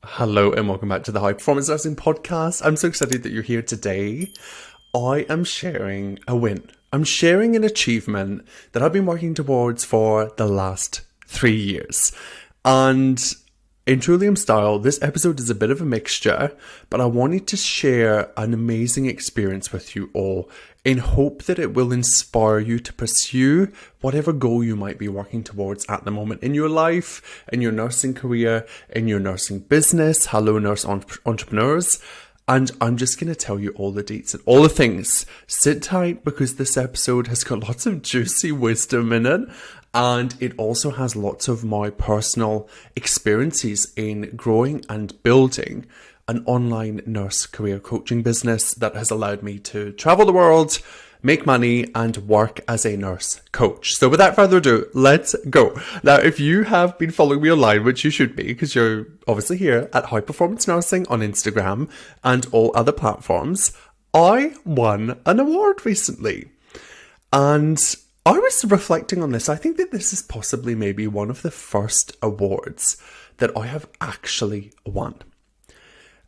Hello and welcome back to the High Performance Nursing Podcast. I'm so excited that you're here today. I am sharing a win. I'm sharing an achievement that I've been working towards for the last 3 years. And in true Liam style, this episode is a bit of a mixture, but I wanted to share an amazing experience with you all in hope that it will inspire you to pursue whatever goal you might be working towards at the moment in your life, in your nursing career, in your nursing business. Hello, nurse entrepreneurs. And I'm just going to tell you all the deets and all the things. Sit tight because this episode has got lots of juicy wisdom in it. And it also has lots of my personal experiences in growing and building an online nurse career coaching business that has allowed me to travel the world, make money, and work as a nurse coach. So without further ado, let's go. Now, if you have been following me online, which you should be, because you're obviously here at High Performance Nursing on Instagram and all other platforms, I won an award recently. And I was reflecting on this. I think that this is possibly maybe one of the first awards that I have actually won.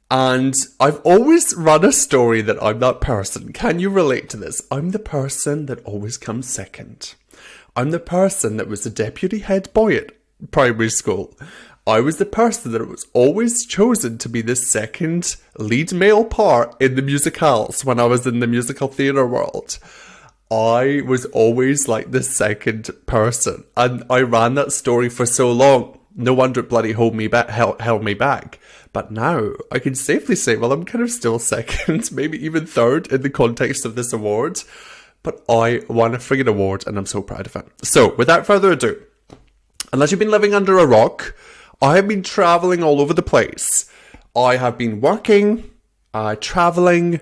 And I've always run a story that I'm that person. Can you relate to this? I'm the person that always comes second. I'm the person that was the deputy head boy at primary school. I was the person that was always chosen to be the second lead male part in the musicals when I was in the musical theatre world. I was always like the second person. And I ran that story for so long. No wonder it bloody held me back. But now I can safely say, well, I'm kind of still second, maybe even third in the context of this award. But I won a friggin' award and I'm so proud of it. So without further ado, unless you've been living under a rock, I have been traveling all over the place. I have been working, traveling,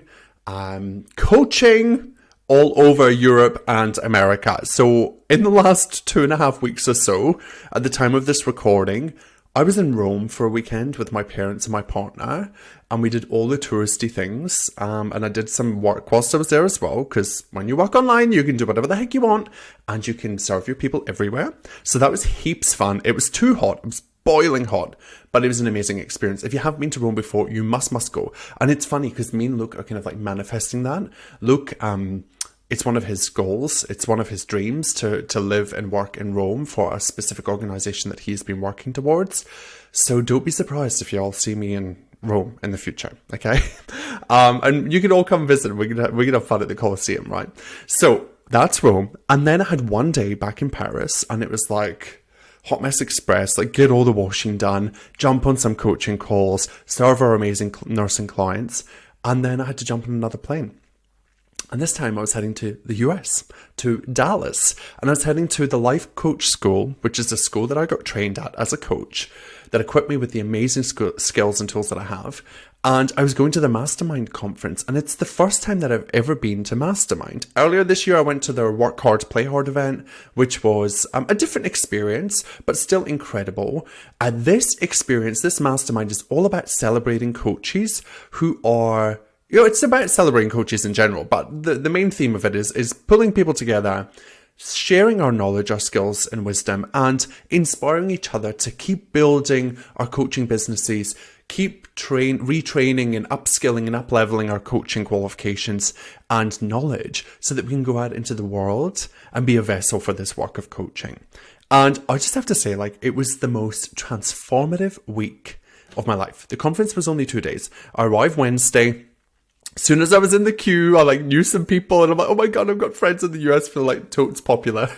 coaching all over Europe and America. So in the last 2.5 weeks or so, at the time of this recording, I was in Rome for a weekend with my parents and my partner, and we did all the touristy things, and I did some work whilst I was there as well, because when you work online, you can do whatever the heck you want, and you can serve your people everywhere. So that was heaps fun. It was too hot. It was boiling hot, but it was an amazing experience. If you haven't been to Rome before, you must go. And it's funny, because me and Luke are kind of like manifesting that. Luke, it's one of his goals. It's one of his dreams to live and work in Rome for a specific organization that he's been working towards. So don't be surprised if you all see me in Rome in the future, okay? And you can all come visit. We can have fun at the Colosseum, right? So that's Rome. And then I had one day back in Paris, and it was like Hot Mess Express, like get all the washing done, jump on some coaching calls, serve our amazing nursing clients, and then I had to jump on another plane. And this time I was heading to the US, to Dallas, and I was heading to the Life Coach School, which is a school that I got trained at as a coach that equipped me with the amazing skills and tools that I have. And I was going to the Mastermind conference, and it's the first time that I've ever been to Mastermind. Earlier this year, I went to their Work Hard, Play Hard event, which was a different experience, but still incredible. This experience, this Mastermind, is all about celebrating coaches who are... it's about celebrating coaches in general, but the main theme of it is pulling people together, sharing our knowledge, our skills and wisdom, and inspiring each other to keep building our coaching businesses, keep retraining and upskilling and up-leveling our coaching qualifications and knowledge so that we can go out into the world and be a vessel for this work of coaching. And I just have to say, like, it was the most transformative week of my life. The conference was only 2 days. I arrived Wednesday. As soon as I was in the queue, I knew some people, and I'm like, oh my God, I've got friends in the US feel like totes popular.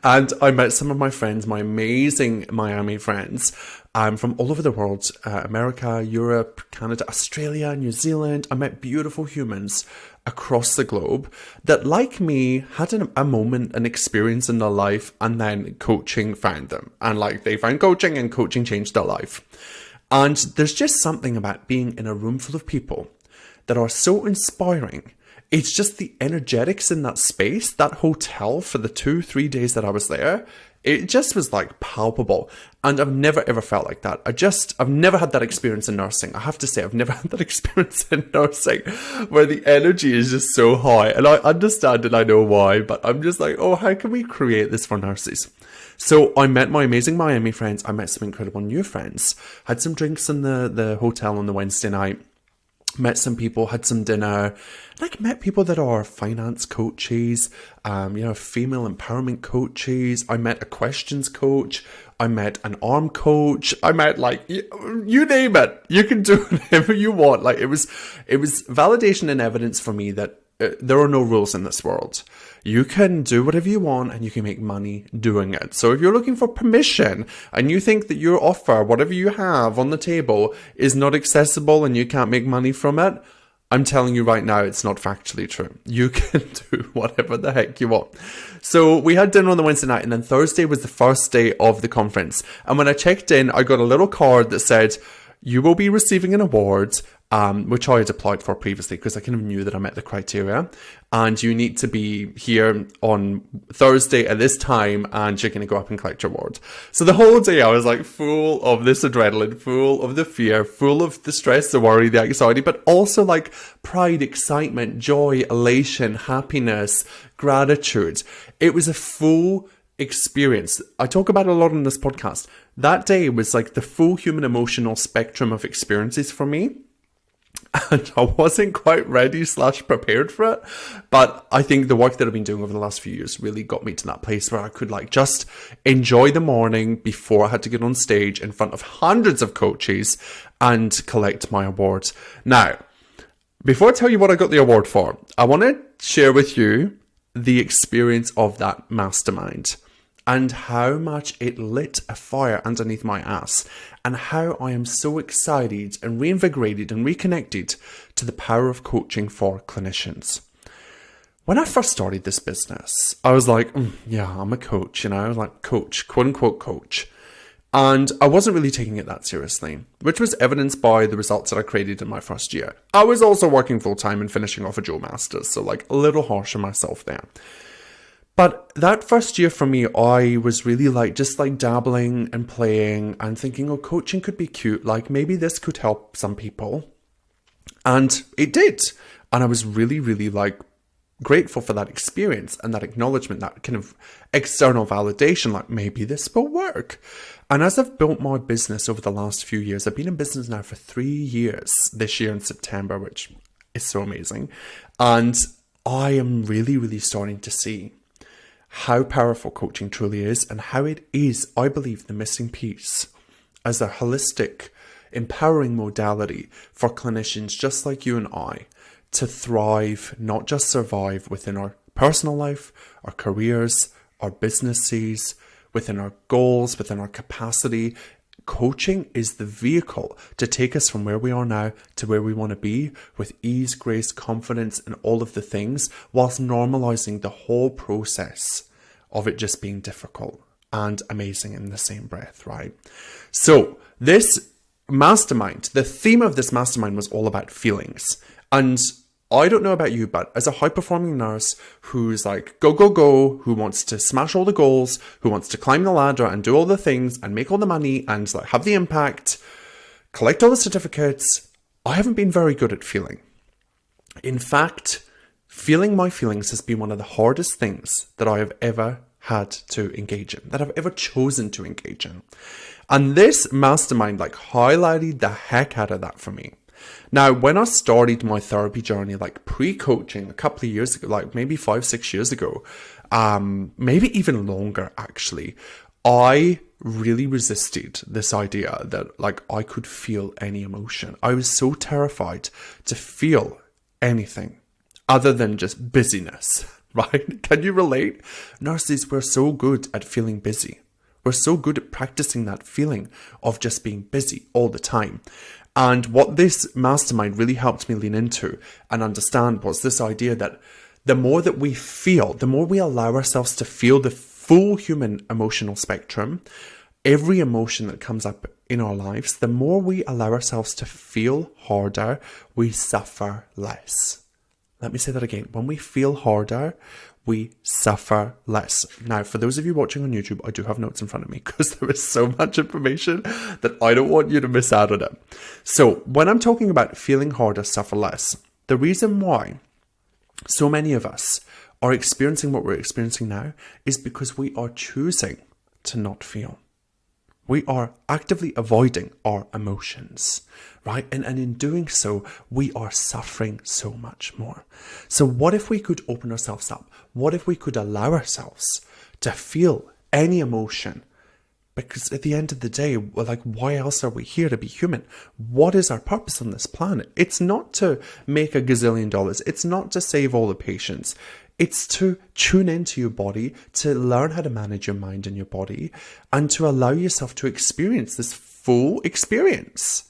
And I met some of my friends, my amazing Miami friends, from all over the world, America, Europe, Canada, Australia, New Zealand. I met beautiful humans across the globe that, like me, had a moment, an experience in their life, and then coaching found them. And they found coaching, and coaching changed their life. And there's just something about being in a room full of people that are so inspiring. It's just the energetics in that space, that hotel for the 2-3 days that I was there. It just was palpable. And I've never ever felt like that. I've never had that experience in nursing. I have to say, I've never had that experience in nursing where the energy is just so high. And I understand and I know why, but I'm just like, oh, how can we create this for nurses? So I met my amazing Miami friends. I met some incredible new friends. Had some drinks in the hotel on the Wednesday night. Met some people, had some dinner. Like, met people that are finance coaches, female empowerment coaches. I met a questions coach. I met an arm coach. I met, like, you name it. You can do whatever you want. Like, it was validation and evidence for me that there are no rules in this world. You can do whatever you want and you can make money doing it. So if you're looking for permission and you think that your offer, whatever you have on the table, is not accessible and you can't make money from it, I'm telling you right now, it's not factually true. You can do whatever the heck you want. So we had dinner on the Wednesday night, and then Thursday was the first day of the conference. And when I checked in, I got a little card that said, you will be receiving an award, which I had applied for previously because I kind of knew that I met the criteria. And you need to be here on Thursday at this time, and you're going to go up and collect your award. So the whole day I was like full of this adrenaline, full of the fear, full of the stress, the worry, the anxiety, but also like pride, excitement, joy, elation, happiness, gratitude. It was a full experience. I talk about it a lot on this podcast. That day was like the full human emotional spectrum of experiences for me. And I wasn't quite ready / prepared for it. But I think the work that I've been doing over the last few years really got me to that place where I could like just enjoy the morning before I had to get on stage in front of hundreds of coaches and collect my awards. Now, before I tell you what I got the award for, I want to share with you the experience of that mastermind and how much it lit a fire underneath my ass, and how I am so excited and reinvigorated and reconnected to the power of coaching for clinicians. When I first started this business, I was like, yeah, I'm a coach, like coach, quote unquote coach. And I wasn't really taking it that seriously, which was evidenced by the results that I created in my first year. I was also working full time and finishing off a dual master's, so like a little harsh on myself there. But that first year for me, I was really like just like dabbling and playing and thinking, oh, coaching could be cute. Like maybe this could help some people. And it did. And I was really, really like grateful for that experience and that acknowledgement, that kind of external validation, like maybe this will work. And as I've built my business over the last few years, I've been in business now for 3 years this year in September, which is so amazing. And I am really, really starting to see how powerful coaching truly is, and how it is, I believe, the missing piece as a holistic, empowering modality for clinicians just like you and I to thrive, not just survive within our personal life, our careers, our businesses, within our goals, within our capacity. Coaching is the vehicle to take us from where we are now to where we want to be with ease, grace, confidence, and all of the things, whilst normalizing the whole process of it just being difficult and amazing in the same breath, right? So this mastermind, the theme of this mastermind was all about feelings. And I don't know about you, but as a high-performing nurse who's like, go, go, go, who wants to smash all the goals, who wants to climb the ladder and do all the things and make all the money and like have the impact, collect all the certificates, I haven't been very good at feeling. In fact, feeling my feelings has been one of the hardest things that I have ever had to engage in, that I've ever chosen to engage in. And this mastermind like highlighted the heck out of that for me. Now, when I started my therapy journey, like pre-coaching a couple of years ago, like maybe 5-6 years ago, maybe even longer actually, I really resisted this idea that like I could feel any emotion. I was so terrified to feel anything other than just busyness, right? Can you relate? Nurses, we're so good at feeling busy. We're so good at practicing that feeling of just being busy all the time. And what this mastermind really helped me lean into and understand was this idea that the more that we feel, the more we allow ourselves to feel the full human emotional spectrum, every emotion that comes up in our lives, the more we allow ourselves to feel harder, we suffer less. Let me say that again. When we feel harder, we suffer less. Now, for those of you watching on YouTube, I do have notes in front of me because there is so much information that I don't want you to miss out on it. So when I'm talking about feeling harder, suffer less, the reason why so many of us are experiencing what we're experiencing now is because we are choosing to not feel. We are actively avoiding our emotions, right? And in doing so, we are suffering so much more. So what if we could open ourselves up? What if we could allow ourselves to feel any emotion? Because at the end of the day, we're like, why else are we here to be human? What is our purpose on this planet? It's not to make $1 gazillion. It's not to save all the patients. It's to tune into your body, to learn how to manage your mind and your body, and to allow yourself to experience this full experience.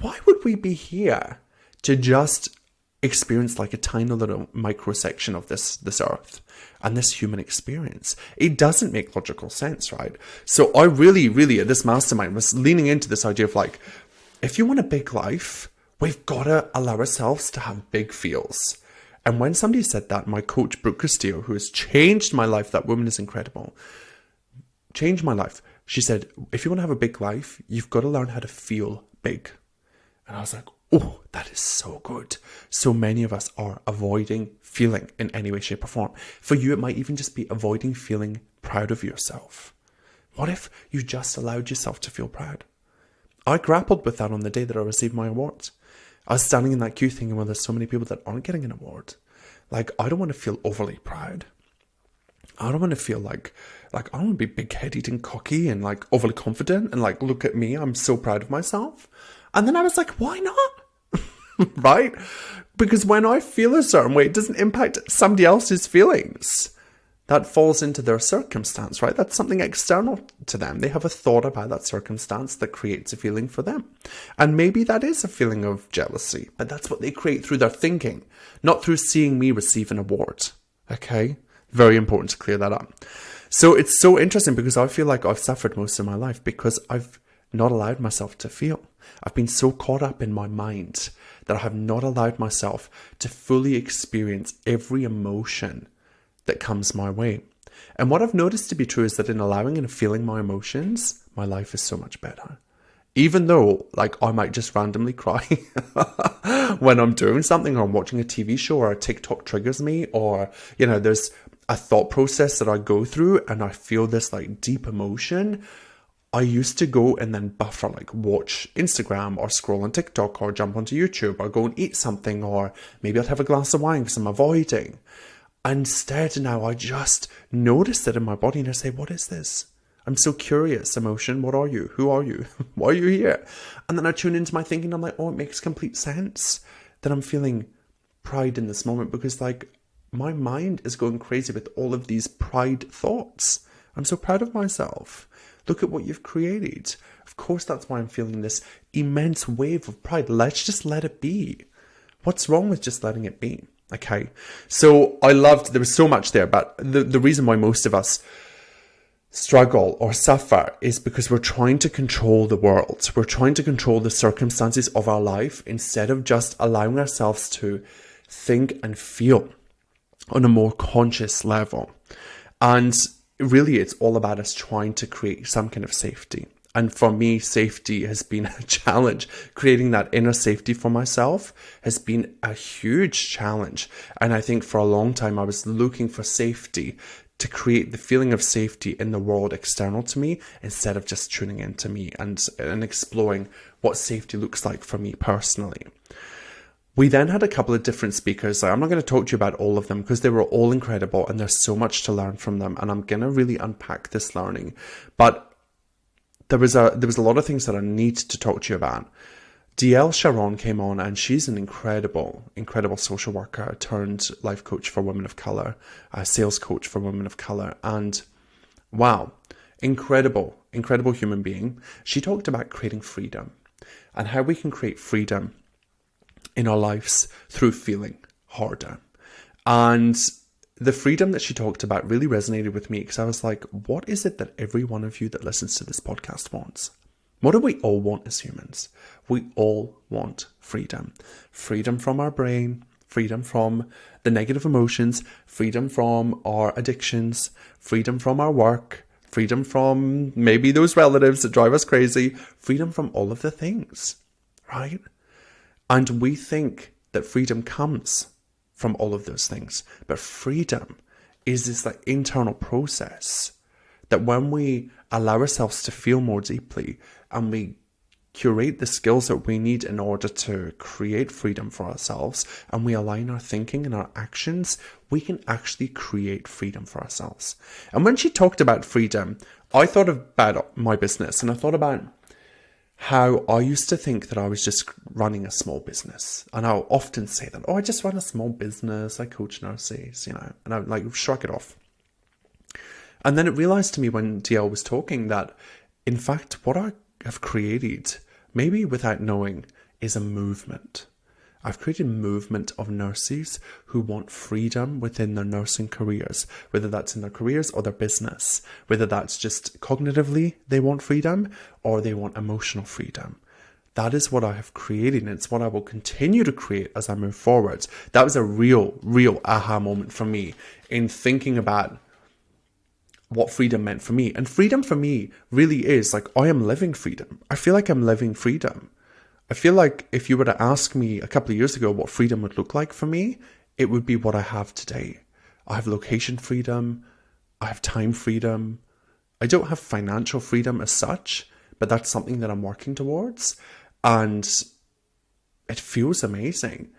Why would we be here to just experience like a tiny little microsection of this earth and this human experience? It doesn't make logical sense, right? So I really at this mastermind was leaning into this idea of like, if you want a big life, we've got to allow ourselves to have big feels. And when somebody said that, my coach Brooke Castillo, who has changed my life, that woman is incredible, changed my life. She said, if you want to have a big life, you've got to learn how to feel big. And I was like, oh, that is so good. So many of us are avoiding feeling in any way, shape or form. For you, it might even just be avoiding feeling proud of yourself. What if you just allowed yourself to feel proud? I grappled with that on the day that I received my award. I was standing in that queue thinking, well, there's so many people that aren't getting an award. Like, I don't want to feel overly proud. I don't want to feel like I don't want to be big-headed and cocky and like overly confident and like, look at me, I'm so proud of myself. And then I was like, why not? Right? Because when I feel a certain way, it doesn't impact somebody else's feelings. That falls into their circumstance, right? That's something external to them. They have a thought about that circumstance that creates a feeling for them. And maybe that is a feeling of jealousy, but that's what they create through their thinking, not through seeing me receive an award. Okay? Very important to clear that up. So it's so interesting because I feel like I've suffered most of my life because I've not allowed myself to feel. I've been so caught up in my mind that I have not allowed myself to fully experience every emotion that comes my way. And what I've noticed to be true is that in allowing and feeling my emotions, my life is so much better. Even though, like, I might just randomly cry when I'm doing something or I'm watching a TV show or a TikTok triggers me, or, you know, there's a thought process that I go through and I feel this like deep emotion. I used to go and then buffer, like watch Instagram or scroll on TikTok or jump onto YouTube or go and eat something, or maybe I'd have a glass of wine because I'm avoiding. Instead, now I just notice it in my body and I say, what is this? I'm so curious, emotion. What are you? Who are you? Why are you here? And then I tune into my thinking. I'm like, oh, it makes complete sense that I'm feeling pride in this moment because like my mind is going crazy with all of these pride thoughts. I'm so proud of myself. Look at what you've created. Of course, that's why I'm feeling this immense wave of pride. Let's just let it be. What's wrong with just letting it be? Okay, so there was so much there, but the reason why most of us struggle or suffer is because we're trying to control the world. We're trying to control the circumstances of our life instead of just allowing ourselves to think and feel on a more conscious level. And really, it's all about us trying to create some kind of safety. And for me, safety has been a challenge. Creating that inner safety for myself has been a huge challenge. And I think for a long time, I was looking for safety to create the feeling of safety in the world external to me, instead of just tuning into me and exploring what safety looks like for me personally. We then had a couple of different speakers. I'm not going to talk to you about all of them because they were all incredible and there's so much to learn from them. And I'm going to really unpack this learning. But there was a lot of things that I need to talk to you about. DL Sharon came on and she's an incredible social worker turned life coach for women of color, a sales coach for women of color. And wow, incredible human being. She talked about creating freedom and how we can create freedom in our lives through feeling harder. And the freedom that she talked about really resonated with me because I was like, what is it that every one of you that listens to this podcast wants? What do we all want as humans? We all want freedom. Freedom from our brain, freedom from the negative emotions, freedom from our addictions, freedom from our work, freedom from maybe those relatives that drive us crazy, freedom from all of the things, right? And we think that freedom comes from all of those things. But freedom is this like internal process That when we allow ourselves to feel more deeply and we curate the skills that we need in order to create freedom for ourselves, and we align our thinking and our actions, we can actually create freedom for ourselves. And when she talked about freedom, I thought about my business, and I thought about how I used to think that I was just running a small business. And I'll often say that, I just run a small business, I coach nurses, and I like shrug it off. And then it realized to me when DL was talking that, in fact, what I have created, maybe without knowing, is a movement. I've created a movement of nurses who want freedom within their nursing careers, whether that's in their careers or their business, whether that's just cognitively they want freedom or they want emotional freedom. That is what I have created, and it's what I will continue to create as I move forward. That was a real aha moment for me in thinking about what freedom meant for me. And freedom for me really is like, I am living freedom. I feel like I'm living freedom. I feel like if you were to ask me a couple of years ago what freedom would look like for me, it would be what I have today. I have location freedom. I have time freedom. I don't have financial freedom as such, but that's something that I'm working towards. And it feels amazing.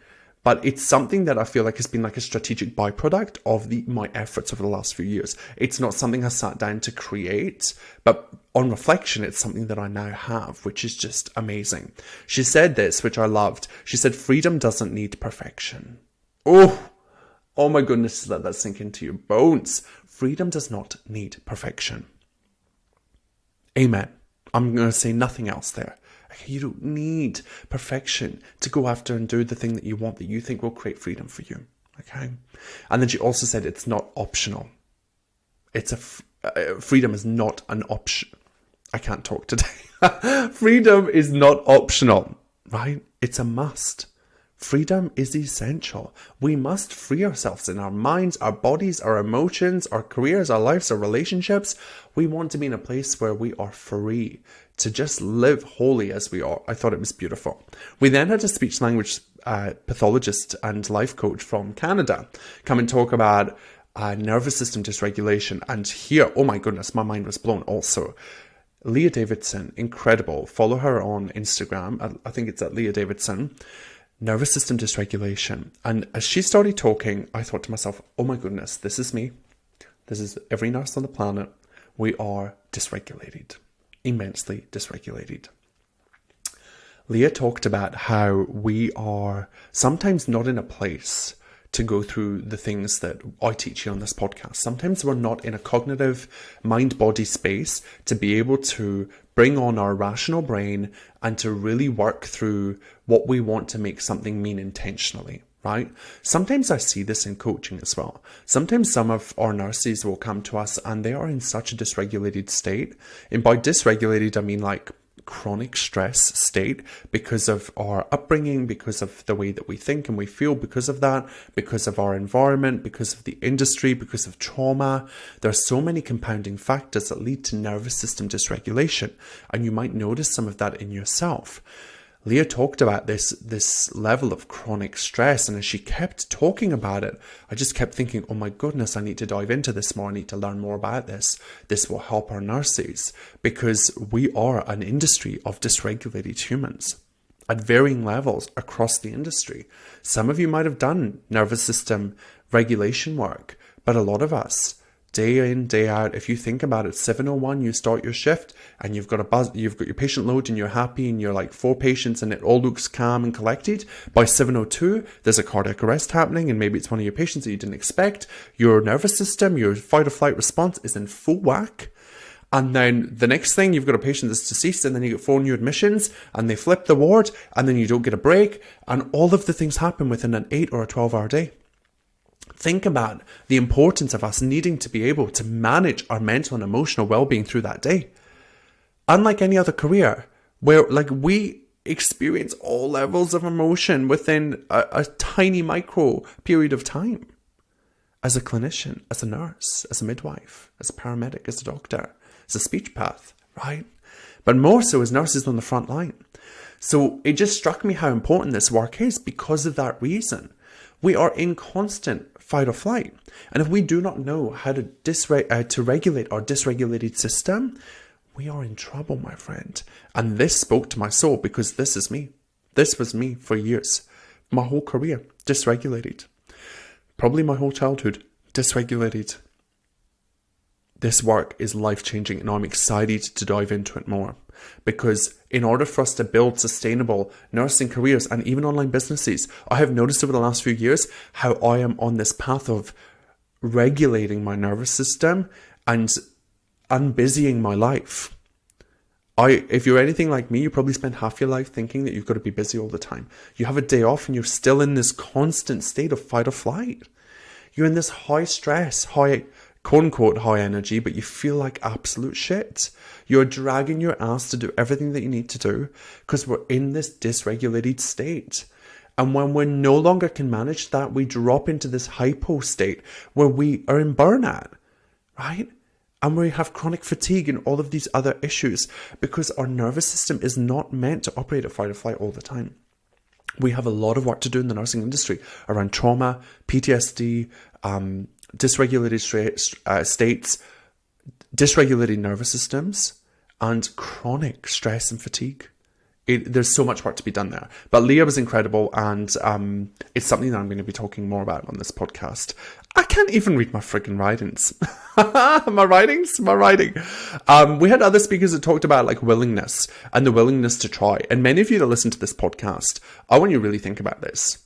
But it's something that I feel like has been like a strategic byproduct of my efforts over the last few years. It's not something I sat down to create, but on reflection, it's something that I now have, which is just amazing. She said this, which I loved. She said, freedom doesn't need perfection. Oh my goodness, let that sink into your bones. Freedom does not need perfection. Amen. I'm going to say nothing else there. You don't need perfection to go after and do the thing that you want, that you think will create freedom for you. Okay. And then she also said it's not optional. Freedom is not an option. I can't talk today. Freedom is not optional, right? It's a must. Freedom is essential. We must free ourselves in our minds, our bodies, our emotions, our careers, our lives, our relationships. We want to be in a place where we are free to just live wholly as we are. I thought it was beautiful. We then had a speech language pathologist and life coach from Canada come and talk about nervous system dysregulation. And here, oh my goodness, my mind was blown also. Leah Davidson, incredible. Follow her on Instagram. I think it's at Leah Davidson. Nervous system dysregulation. And as she started talking, I thought to myself, oh my goodness, this is me. This is every nurse on the planet. We are dysregulated, immensely dysregulated. Leah talked about how we are sometimes not in a place to go through the things that I teach you on this podcast. Sometimes we're not in a cognitive mind-body space to be able to bring on our rational brain and to really work through what we want to make something mean intentionally, right? Sometimes I see this in coaching as well. Sometimes some of our nurses will come to us and they are in such a dysregulated state. And by dysregulated, I mean like chronic stress state because of our upbringing, because of the way that we think and we feel, because of that, because of our environment, because of the industry, because of trauma. There are so many compounding factors that lead to nervous system dysregulation, and you might notice some of that in yourself. Leah talked about this level of chronic stress, and as she kept talking about it, I just kept thinking, oh my goodness, I need to dive into this more. I need to learn more about this. This will help our nurses because we are an industry of dysregulated humans at varying levels across the industry. Some of you might have done nervous system regulation work, but a lot of us, day in, day out, if you think about it, 7:01, you start your shift and you've got your patient load and you're happy and you're like 4 patients and it all looks calm and collected. By 7:02, there's a cardiac arrest happening and maybe it's one of your patients that you didn't expect. Your nervous system, your fight or flight response is in full whack. And then the next thing, you've got a patient that's deceased and then you get 4 new admissions and they flip the ward and then you don't get a break. And all of the things happen within an 8 or a 12-hour day. Think about the importance of us needing to be able to manage our mental and emotional well-being through that day. Unlike any other career, where like we experience all levels of emotion within a tiny micro period of time. As a clinician, as a nurse, as a midwife, as a paramedic, as a doctor, as a speech path, right? But more so as nurses on the front line. So it just struck me how important this work is because of that reason. We are in constant fight or flight. And if we do not know how to regulate our dysregulated system, we are in trouble, my friend. And this spoke to my soul because this is me. This was me for years. My whole career, dysregulated. Probably my whole childhood, dysregulated. This work is life-changing and I'm excited to dive into it more. Because in order for us to build sustainable nursing careers and even online businesses, I have noticed over the last few years how I am on this path of regulating my nervous system and unbusying my life. If you're anything like me, you probably spend half your life thinking that you've got to be busy all the time. You have a day off and you're still in this constant state of fight or flight. You're in this high stress, quote-unquote high energy, but you feel like absolute shit. You're dragging your ass to do everything that you need to do because we're in this dysregulated state. And when we no longer can manage that, we drop into this hypo state where we are in burnout, right? And we have chronic fatigue and all of these other issues because our nervous system is not meant to operate at fight or flight all the time. We have a lot of work to do in the nursing industry around trauma, PTSD, dysregulated states, dysregulated nervous systems, and chronic stress and fatigue. There's so much work to be done there. But Leah was incredible, and it's something that I'm going to be talking more about on this podcast. I can't even read my friggin' writings. My writing. We had other speakers that talked about like willingness and the willingness to try. And many of you that listen to this podcast, I want you to really think about this.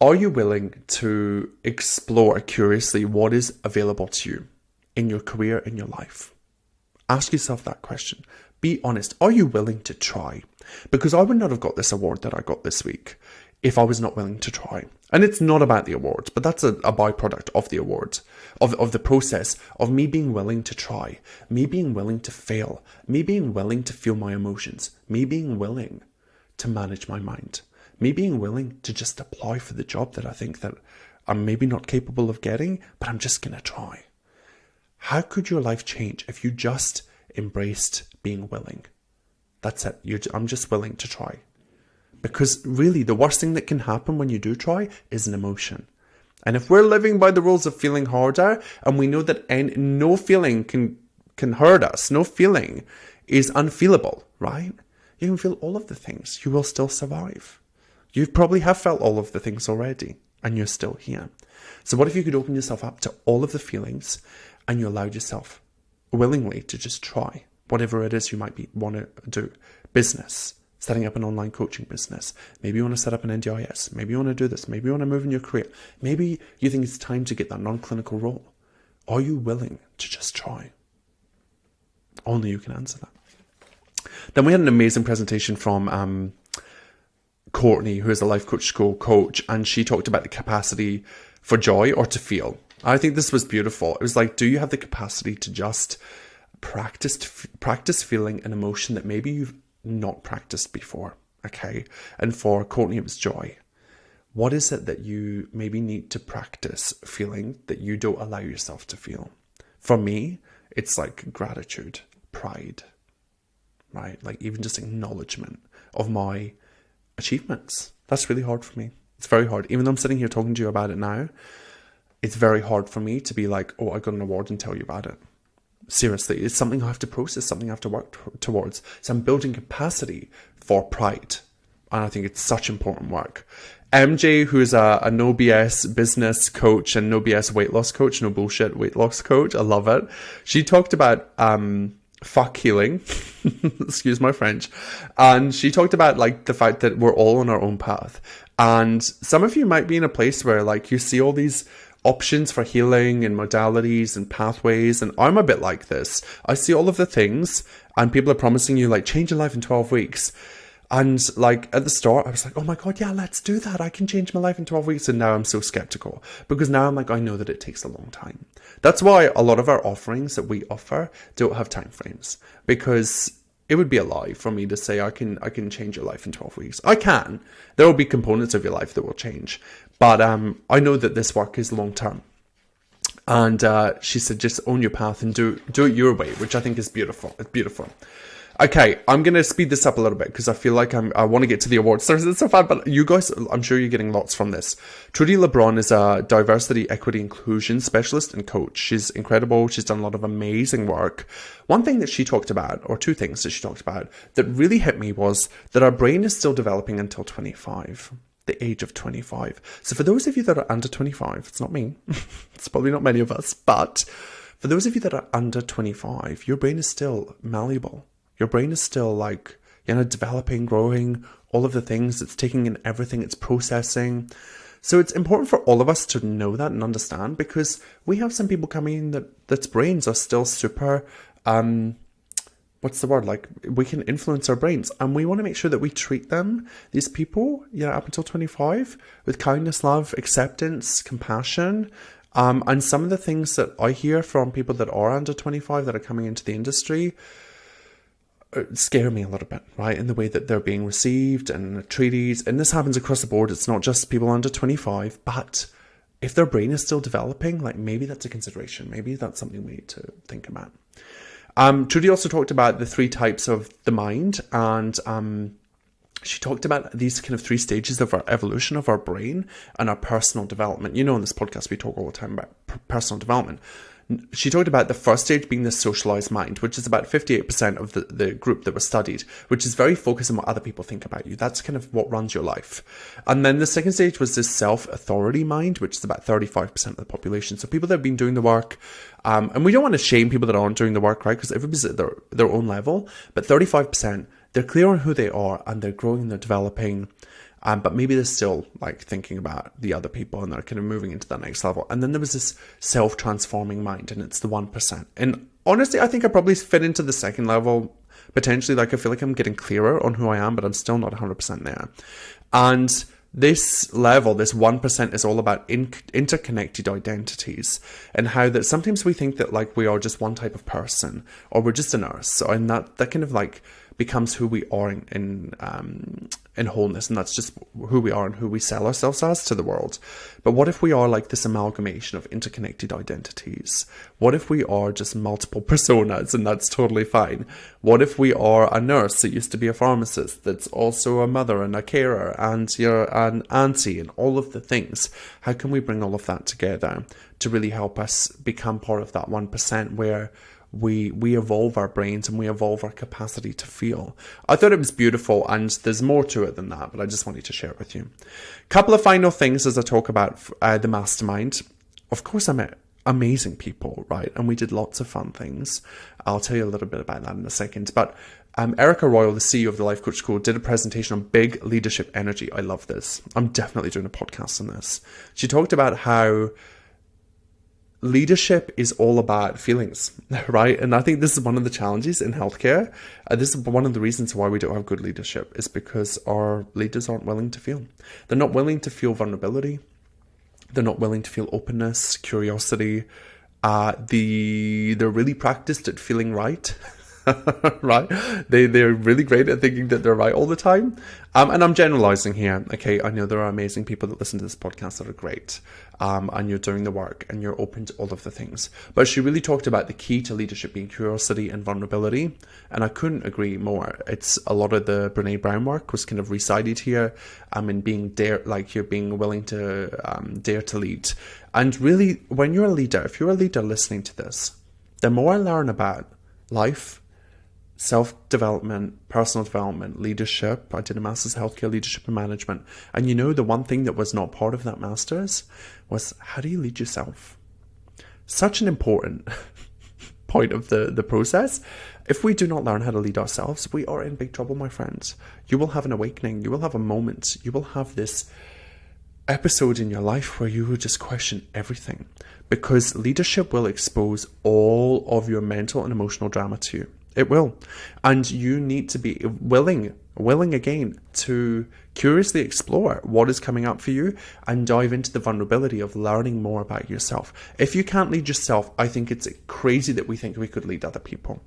Are you willing to explore curiously what is available to you in your career, in your life? Ask yourself that question. Be honest. Are you willing to try? Because I would not have got this award that I got this week if I was not willing to try. And it's not about the award, but that's a byproduct of the award, of the process of me being willing to try, me being willing to fail, me being willing to feel my emotions, me being willing to manage my mind, me being willing to just apply for the job that I think that I'm maybe not capable of getting, but I'm just going to try. How could your life change if you just embraced being willing? That's it. I'm just willing to try. Because really, the worst thing that can happen when you do try is an emotion. And if we're living by the rules of feeling harder, and we know that no feeling can hurt us, no feeling is unfeelable, right? You can feel all of the things. You will still survive. You probably have felt all of the things already, and you're still here. So what if you could open yourself up to all of the feelings, and you allowed yourself willingly to just try whatever it is you might want to do? Business, setting up an online coaching business. Maybe you want to set up an NDIS. Maybe you want to do this. Maybe you want to move in your career. Maybe you think it's time to get that non-clinical role. Are you willing to just try? Only you can answer that. Then we had an amazing presentation from Courtney, who is a life coach school coach, and she talked about the capacity for joy or to feel. I think this was beautiful. It was like, do you have the capacity to just practice feeling an emotion that maybe you've not practiced before? Okay. And for Courtney, it was joy. What is it that you maybe need to practice feeling that you don't allow yourself to feel? For me, it's like gratitude, pride, right? Like even just acknowledgement of my achievements. That's really hard for me. It's very hard. Even though I'm sitting here talking to you about it now, it's very hard for me to be like, oh, I got an award and tell you about it. Seriously, it's something I have to process, something I have to work towards. So I'm building capacity for pride. And I think it's such important work. MJ, who's a no BS business coach and no BS weight loss coach, no bullshit weight loss coach. I love it. She talked about fuck healing. Excuse my French. And she talked about like the fact that we're all on our own path. And some of you might be in a place where like you see all these options for healing and modalities and pathways, and I'm a bit like this. I see all of the things and people are promising you like change your life in 12 weeks. And like at the start I was like, oh my god, yeah, let's do that. I can change my life in 12 weeks. And now I'm so skeptical because now I'm like, I know that it takes a long time. That's why a lot of our offerings that we offer don't have time frames, because it would be a lie for me to say I can change your life in 12 weeks. I can. There will be components of your life that will change. But I know that this work is long term. And she said, just own your path and do it your way, which I think is beautiful. It's beautiful. Okay, I'm going to speed this up a little bit because I feel like I want to get to the awards. It's so fun, but you guys, I'm sure you're getting lots from this. Trudy LeBron is a diversity, equity, inclusion specialist and coach. She's incredible. She's done a lot of amazing work. One thing that she talked about, or two things that she talked about that really hit me was that our brain is still developing until 25. The age of 25. So for those of you that are under 25, it's not me. It's probably not many of us, but for those of you that are under 25, your brain is still malleable. Your brain is still like, developing, growing, all of the things. It's taking in everything, it's processing. So it's important for all of us to know that and understand, because we have some people coming in that's brains are still super, what's the word? Like, we can influence our brains, and we want to make sure that we treat them, these people, up until 25, with kindness, love, acceptance, compassion. And some of the things that I hear from people that are under 25 that are coming into the industry scare me a little bit, right? In the way that they're being received and treated. And this happens across the board. It's not just people under 25, but if their brain is still developing, like, maybe that's a consideration. Maybe that's something we need to think about. Trudy also talked about the 3 types of the mind, and she talked about these kind of 3 stages of our evolution of our brain and our personal development. In this podcast, we talk all the time about personal development. She talked about the first stage being the socialized mind, which is about 58% of the group that was studied, which is very focused on what other people think about you. That's kind of what runs your life. And then the second stage was this self-authority mind, which is about 35% of the population. So people that have been doing the work, and we don't want to shame people that aren't doing the work, right? Because everybody's at their own level. But 35%, they're clear on who they are, and they're growing and they're developing. But maybe they're still like thinking about the other people, and they're kind of moving into that next level. And then there was this self-transforming mind, and it's the 1%. And honestly, I think I probably fit into the second level, potentially. Like, I feel like I'm getting clearer on who I am, but I'm still not 100% there. And this level, this 1%, is all about interconnected identities, and how that sometimes we think that like we are just one type of person, or we're just a nurse, and that kind of like becomes who we are in wholeness, and that's just who we are and who we sell ourselves as to the world. But what if we are like this amalgamation of interconnected identities? What if we are just multiple personas, and that's totally fine? What if we are a nurse that used to be a pharmacist, that's also a mother and a carer, and you're an auntie, and all of the things? How can we bring all of that together to really help us become part of that 1%, where we evolve our brains and we evolve our capacity to feel? I thought it was beautiful, and there's more to it than that, but I just wanted to share it with you. Couple of final things as I talk about the mastermind. Of course, I met amazing people, right? And we did lots of fun things. I'll tell you a little bit about that in a second. But Erica Royal, the CEO of the Life Coach School, did a presentation on big leadership energy. I love this. I'm definitely doing a podcast on this. She talked about how leadership is all about feelings, right? And I think this is one of the challenges in healthcare. This is one of the reasons why we don't have good leadership, is because our leaders aren't willing to feel. They're not willing to feel vulnerability. They're not willing to feel openness, curiosity. They're really practiced at feeling right. Right? They're really great at thinking that they're right all the time. And I'm generalizing here. Okay, I know there are amazing people that listen to this podcast that are great. And you're doing the work and you're open to all of the things. But she really talked about the key to leadership being curiosity and vulnerability. And I couldn't agree more. It's a lot of the Brene Brown work was kind of recited here. And being you're being willing to dare to lead. And really, when you're a leader, if you're a leader listening to this, the more I learn about life, self-development, personal development, leadership. I did a master's in healthcare leadership and management. And the one thing that was not part of that master's was, how do you lead yourself? Such an important point of the process. If we do not learn how to lead ourselves, we are in big trouble, my friends. You will have an awakening. You will have a moment. You will have this episode in your life where you will just question everything, because leadership will expose all of your mental and emotional drama to you. It will. And you need to be willing again to curiously explore what is coming up for you and dive into the vulnerability of learning more about yourself. If you can't lead yourself, I think it's crazy that we think we could lead other people.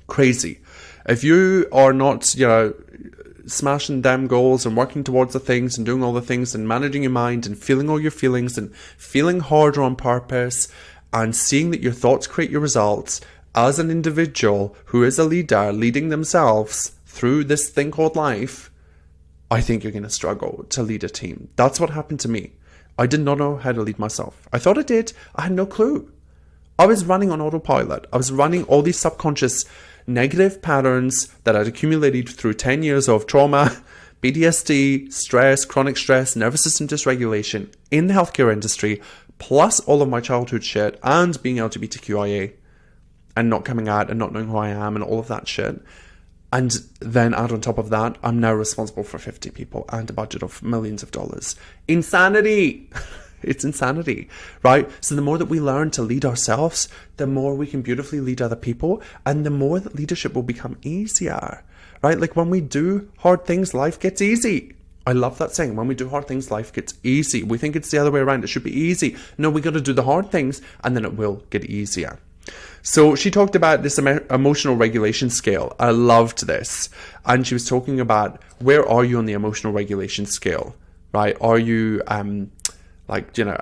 Crazy. If you are not, smashing damn goals and working towards the things and doing all the things and managing your mind and feeling all your feelings and feeling harder on purpose and seeing that your thoughts create your results as an individual who is a leader leading themselves through this thing called life, I think you're going to struggle to lead a team. That's what happened to me. I did not know how to lead myself. I thought I did. I had no clue. I was running on autopilot. I was running all these subconscious negative patterns that I'd accumulated through 10 years of trauma, PTSD, stress, chronic stress, nervous system dysregulation in the healthcare industry, plus all of my childhood shit and being LGBTQIA and not coming out and not knowing who I am and all of that shit. And then add on top of that, I'm now responsible for 50 people and a budget of millions of dollars. Insanity! It's insanity, right? So the more that we learn to lead ourselves, the more we can beautifully lead other people, and the more that leadership will become easier, right? Like when we do hard things, life gets easy. I love that saying. When we do hard things, life gets easy. We think it's the other way around. It should be easy. No, we got to do the hard things, and then it will get easier. So she talked about this emotional regulation scale. I loved this. And she was talking about, where are you on the emotional regulation scale, right? Are you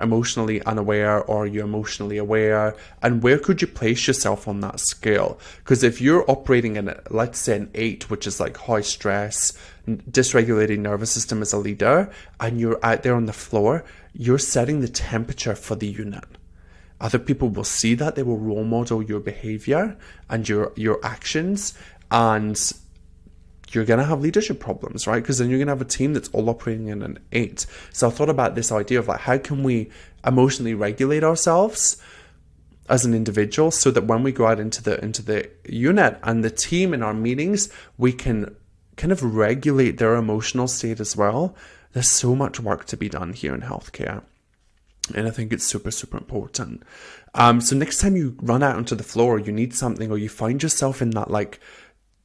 emotionally unaware, or are you emotionally aware? And where could you place yourself on that scale? Because if you're operating in, let's say, an 8, which is like high stress, dysregulated nervous system as a leader, and you're out there on the floor, you're setting the temperature for the unit. Other people will see that. They will role model your behavior and your actions, and you're going to have leadership problems, right? Because then you're going to have a team that's all operating in an 8. So I thought about this idea of like, how can we emotionally regulate ourselves as an individual so that when we go out into the unit and the team in our meetings, we can kind of regulate their emotional state as well. There's so much work to be done here in healthcare. And I think it's super, super important. So next time you run out onto the floor, you need something, or you find yourself in that like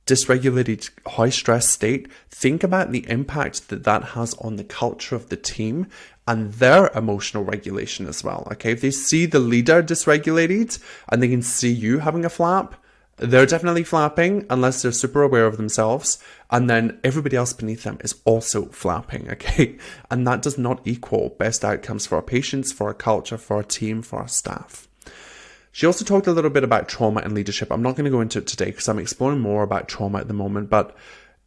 dysregulated, high stress state, think about the impact that has on the culture of the team and their emotional regulation as well. Okay, if they see the leader dysregulated and they can see you having a flap, they're definitely flapping unless they're super aware of themselves. And then everybody else beneath them is also flapping, okay? And that does not equal best outcomes for our patients, for our culture, for our team, for our staff. She also talked a little bit about trauma and leadership. I'm not going to go into it today because I'm exploring more about trauma at the moment. But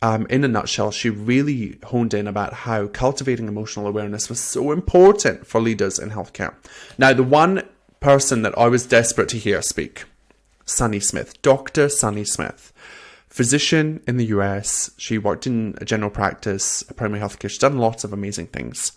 in a nutshell, she really honed in about how cultivating emotional awareness was so important for leaders in healthcare. Now, the one person that I was desperate to hear speak, Sunny Smith, Dr. Sunny Smith, physician in the US. She worked in a general practice, primary healthcare. She's done lots of amazing things.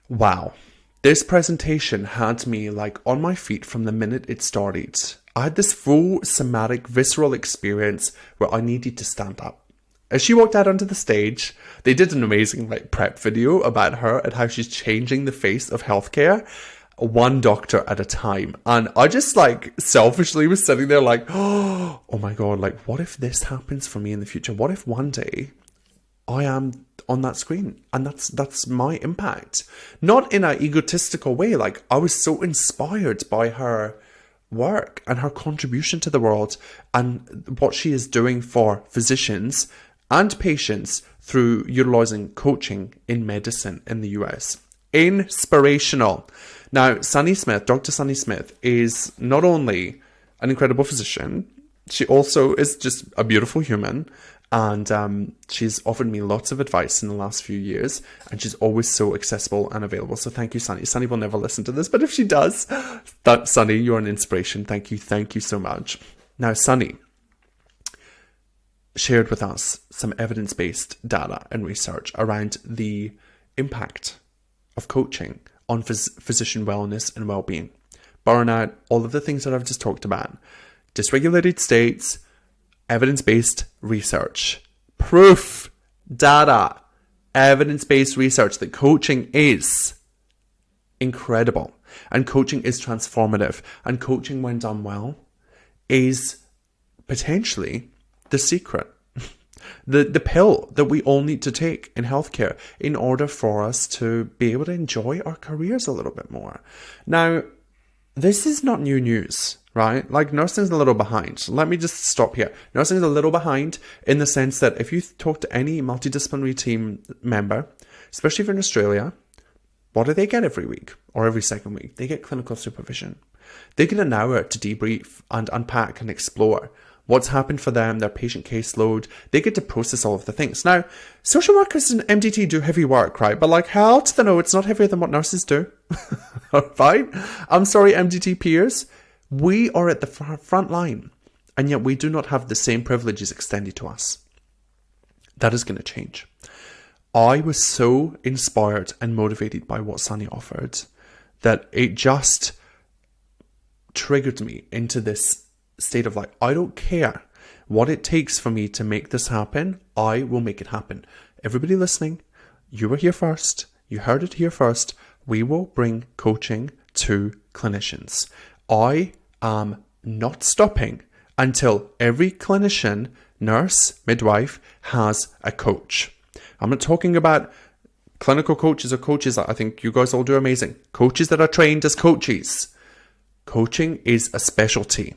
Wow. This presentation had me like on my feet from the minute it started. I had this full somatic, visceral experience where I needed to stand up. As she walked out onto the stage, they did an amazing like prep video about her and how she's changing the face of healthcare, one doctor at a time. And I just like selfishly was sitting there like, oh my God, like what if this happens for me in the future? What if one day I am on that screen and that's my impact? Not in an egotistical way. Like I was so inspired by her work and her contribution to the world and what she is doing for physicians and patients through utilizing coaching in medicine in the US. Inspirational. Now, Sunny Smith, Dr. Sunny Smith, is not only an incredible physician, she also is just a beautiful human. And she's offered me lots of advice in the last few years. And she's always so accessible and available. So thank you, Sunny. Sunny will never listen to this, but if she does, Sunny, you're an inspiration. Thank you. Thank you so much. Now, Sunny shared with us some evidence-based data and research around the impact of coaching on physician wellness and well-being, burnout, all of the things that I've just talked about, dysregulated states, evidence-based research, proof, data, evidence-based research that coaching is incredible and coaching is transformative and coaching, when done well, is potentially the secret. The pill that we all need to take in healthcare in order for us to be able to enjoy our careers a little bit more. Now, this is not new news, right? Like nursing's a little behind. Let me just stop here. Nursing's a little behind in the sense that if you talk to any multidisciplinary team member, especially if you're in Australia, What do they get every week or every second week? They get clinical supervision. They get an hour to debrief and unpack and explore what's happened for them, their patient caseload. They get to process all of the things. Now, social workers and MDT do heavy work, right? But like, hell to the no, it's not heavier than what nurses do. Right? I'm sorry, MDT peers. We are at the front line, and yet we do not have the same privileges extended to us. That is going to change. I was so inspired and motivated by what Sunny offered that it just triggered me into this state of like, I don't care what it takes for me to make this happen. I will make it happen. Everybody listening, you were here first. You heard it here first. We will bring coaching to clinicians. I am not stopping until every clinician, nurse, midwife has a coach. I'm not talking about clinical coaches or coaches. I think you guys all do amazing. Coaches that are trained as coaches. Coaching is a specialty.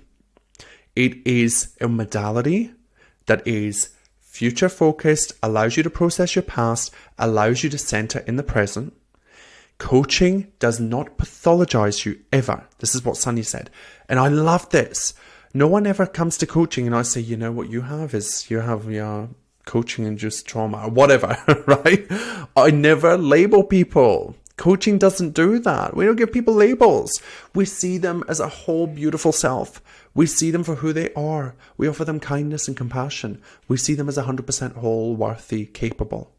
It is a modality that is future focused, allows you to process your past, allows you to center in the present. Coaching does not pathologize you ever. This is what Sunny said. And I love this. No one ever comes to coaching and I say, you know what you have is you have your coaching-induced trauma or whatever, right? I never label people. Coaching doesn't do that. We don't give people labels. We see them as a whole beautiful self. We see them for who they are. We offer them kindness and compassion. We see them as 100% whole, worthy, capable.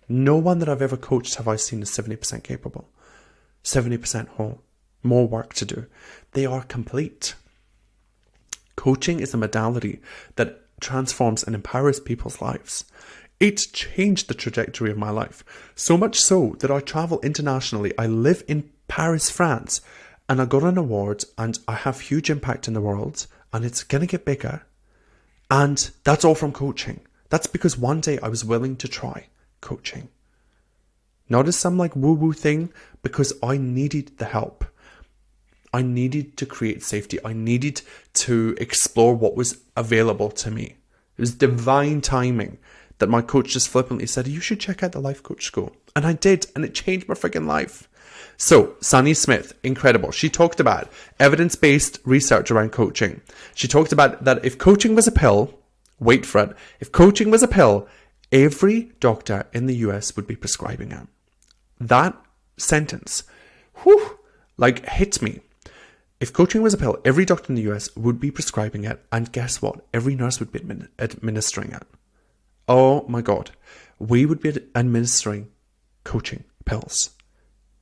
No one that I've ever coached have I seen as 70% capable, 70% whole, more work to do. They are complete. Coaching is a modality that transforms and empowers people's lives. It changed the trajectory of my life, so much so that I travel internationally. I live in Paris, France, and I got an award and I have huge impact in the world and it's going to get bigger. And that's all from coaching. That's because one day I was willing to try coaching. Not as some like woo-woo thing, because I needed the help. I needed to create safety. I needed to explore what was available to me. It was divine timing that my coach just flippantly said, you should check out the Life Coach School. And I did, and it changed my freaking life. So, Sunny Smith, incredible. She talked about evidence-based research around coaching. She talked about that if coaching was a pill, wait for it, if coaching was a pill, every doctor in the US would be prescribing it. That sentence, hit me. If coaching was a pill, every doctor in the US would be prescribing it. And guess what? Every nurse would be administering it. Oh my God. We would be administering coaching pills.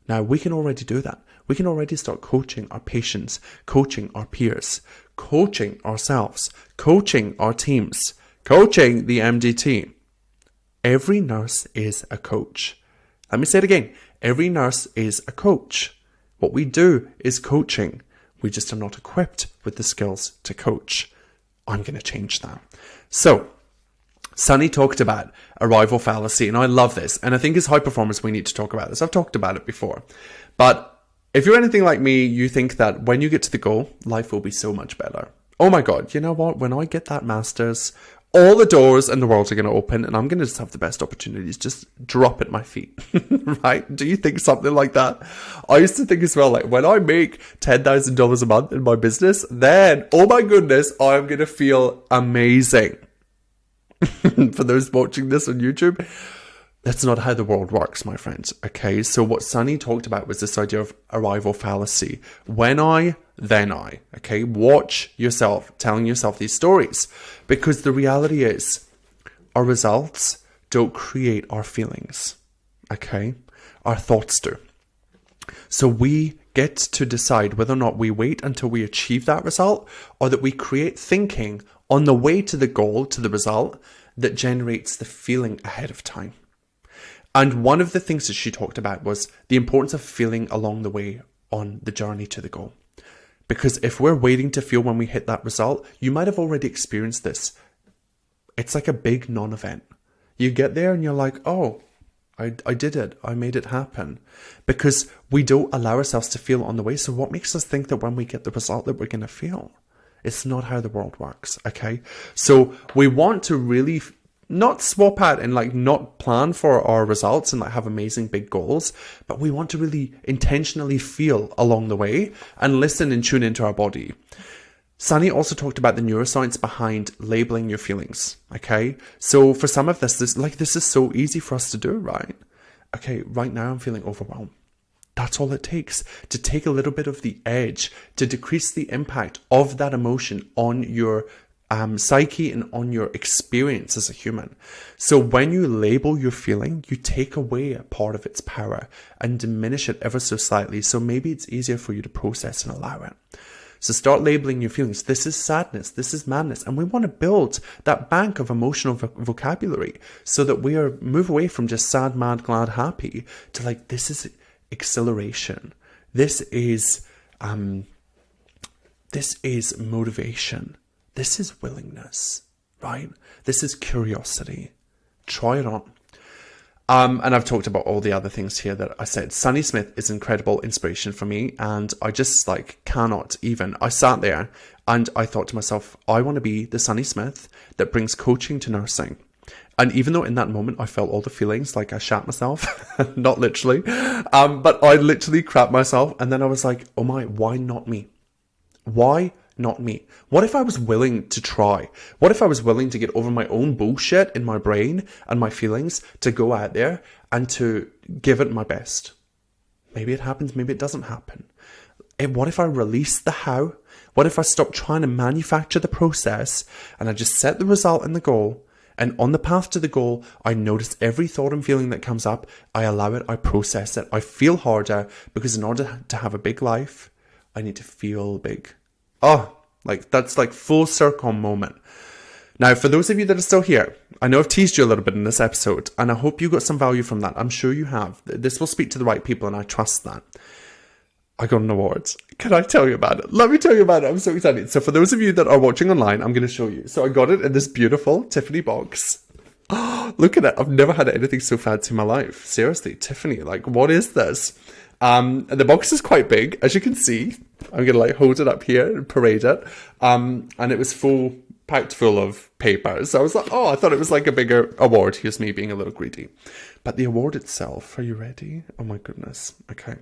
Now, we can already do that. We can already start coaching our patients, coaching our peers, coaching ourselves, coaching our teams, coaching the MDT. Every nurse is a coach. Let me say it again. Every nurse is a coach. What we do is coaching. We just are not equipped with the skills to coach. I'm going to change that. So, Sunny talked about arrival fallacy, and I love this. And I think as high performers, we need to talk about this. I've talked about it before. But if you're anything like me, you think that when you get to the goal, life will be so much better. Oh my God, you know what? When I get that master's, all the doors in the world are going to open and I'm going to just have the best opportunities just drop at my feet, right? Do you think something like that? I used to think as well, like when I make $10,000 a month in my business, then, oh my goodness, I'm going to feel amazing. For those watching this on YouTube, that's not how the world works, my friends. Okay, so what Sunny talked about was this idea of arrival fallacy. When I, then I. Okay, watch yourself telling yourself these stories, because the reality is our results don't create our feelings. Okay, our thoughts do. So we get to decide whether or not we wait until we achieve that result, or that we create thinking on the way to the goal, to the result, that generates the feeling ahead of time. And one of the things that she talked about was the importance of feeling along the way on the journey to the goal. Because if we're waiting to feel when we hit that result, you might have already experienced this. It's like a big non-event. You get there and you're like, oh, I did it. I made it happen. Because we don't allow ourselves to feel on the way. So what makes us think that when we get the result that we're going to feel? It's not how the world works, okay? So we want to really not swap out and like not plan for our results and like have amazing big goals, but we want to really intentionally feel along the way and listen and tune into our body. Sunny also talked about the neuroscience behind labeling your feelings. Okay, so for some of this is so easy for us to do, right? Okay, right now I'm feeling overwhelmed. That's all it takes to take a little bit of the edge, to decrease the impact of that emotion on your psyche and on your experience as a human. So when you label your feeling, you take away a part of its power and diminish it ever so slightly. So maybe it's easier for you to process and allow it. So start labeling your feelings. This is sadness. This is madness. And we want to build that bank of emotional vocabulary so that we move away from just sad, mad, glad, happy to like, this is exhilaration. This is motivation. This is willingness, right? This is curiosity. Try it on. And I've talked about all the other things here that I said. Sunny Smith is incredible inspiration for me. And I just cannot even. I sat there and I thought to myself, I want to be the Sunny Smith that brings coaching to nursing. And even though in that moment I felt all the feelings, like I shat myself, not literally, but I literally crapped myself. And then I was like, oh my, why not me? Why not me? What if I was willing to try? What if I was willing to get over my own bullshit in my brain and my feelings to go out there and to give it my best? Maybe it happens, maybe it doesn't happen. What if I release the how? What if I stop trying to manufacture the process and I just set the result and the goal? And on the path to the goal, I notice every thought and feeling that comes up. I allow it, I process it, I feel harder, because in order to have a big life, I need to feel big. Oh, that's full circle moment. Now, for those of you that are still here, I know I've teased you a little bit in this episode, and I hope you got some value from that. I'm sure you have. This will speak to the right people, and I trust that. I got an award. Can I tell you about it? Let me tell you about it. I'm so excited. So for those of you that are watching online, I'm going to show you. So I got it in this beautiful Tiffany box. Oh, look at it. I've never had anything so fancy in my life. Seriously, Tiffany, what is this? The box is quite big, as you can see. I'm going to hold it up here and parade it. And it was packed full of papers. So I was like, I thought it was a bigger award. Here's me being a little greedy. But the award itself, are you ready? Oh my goodness. Okay.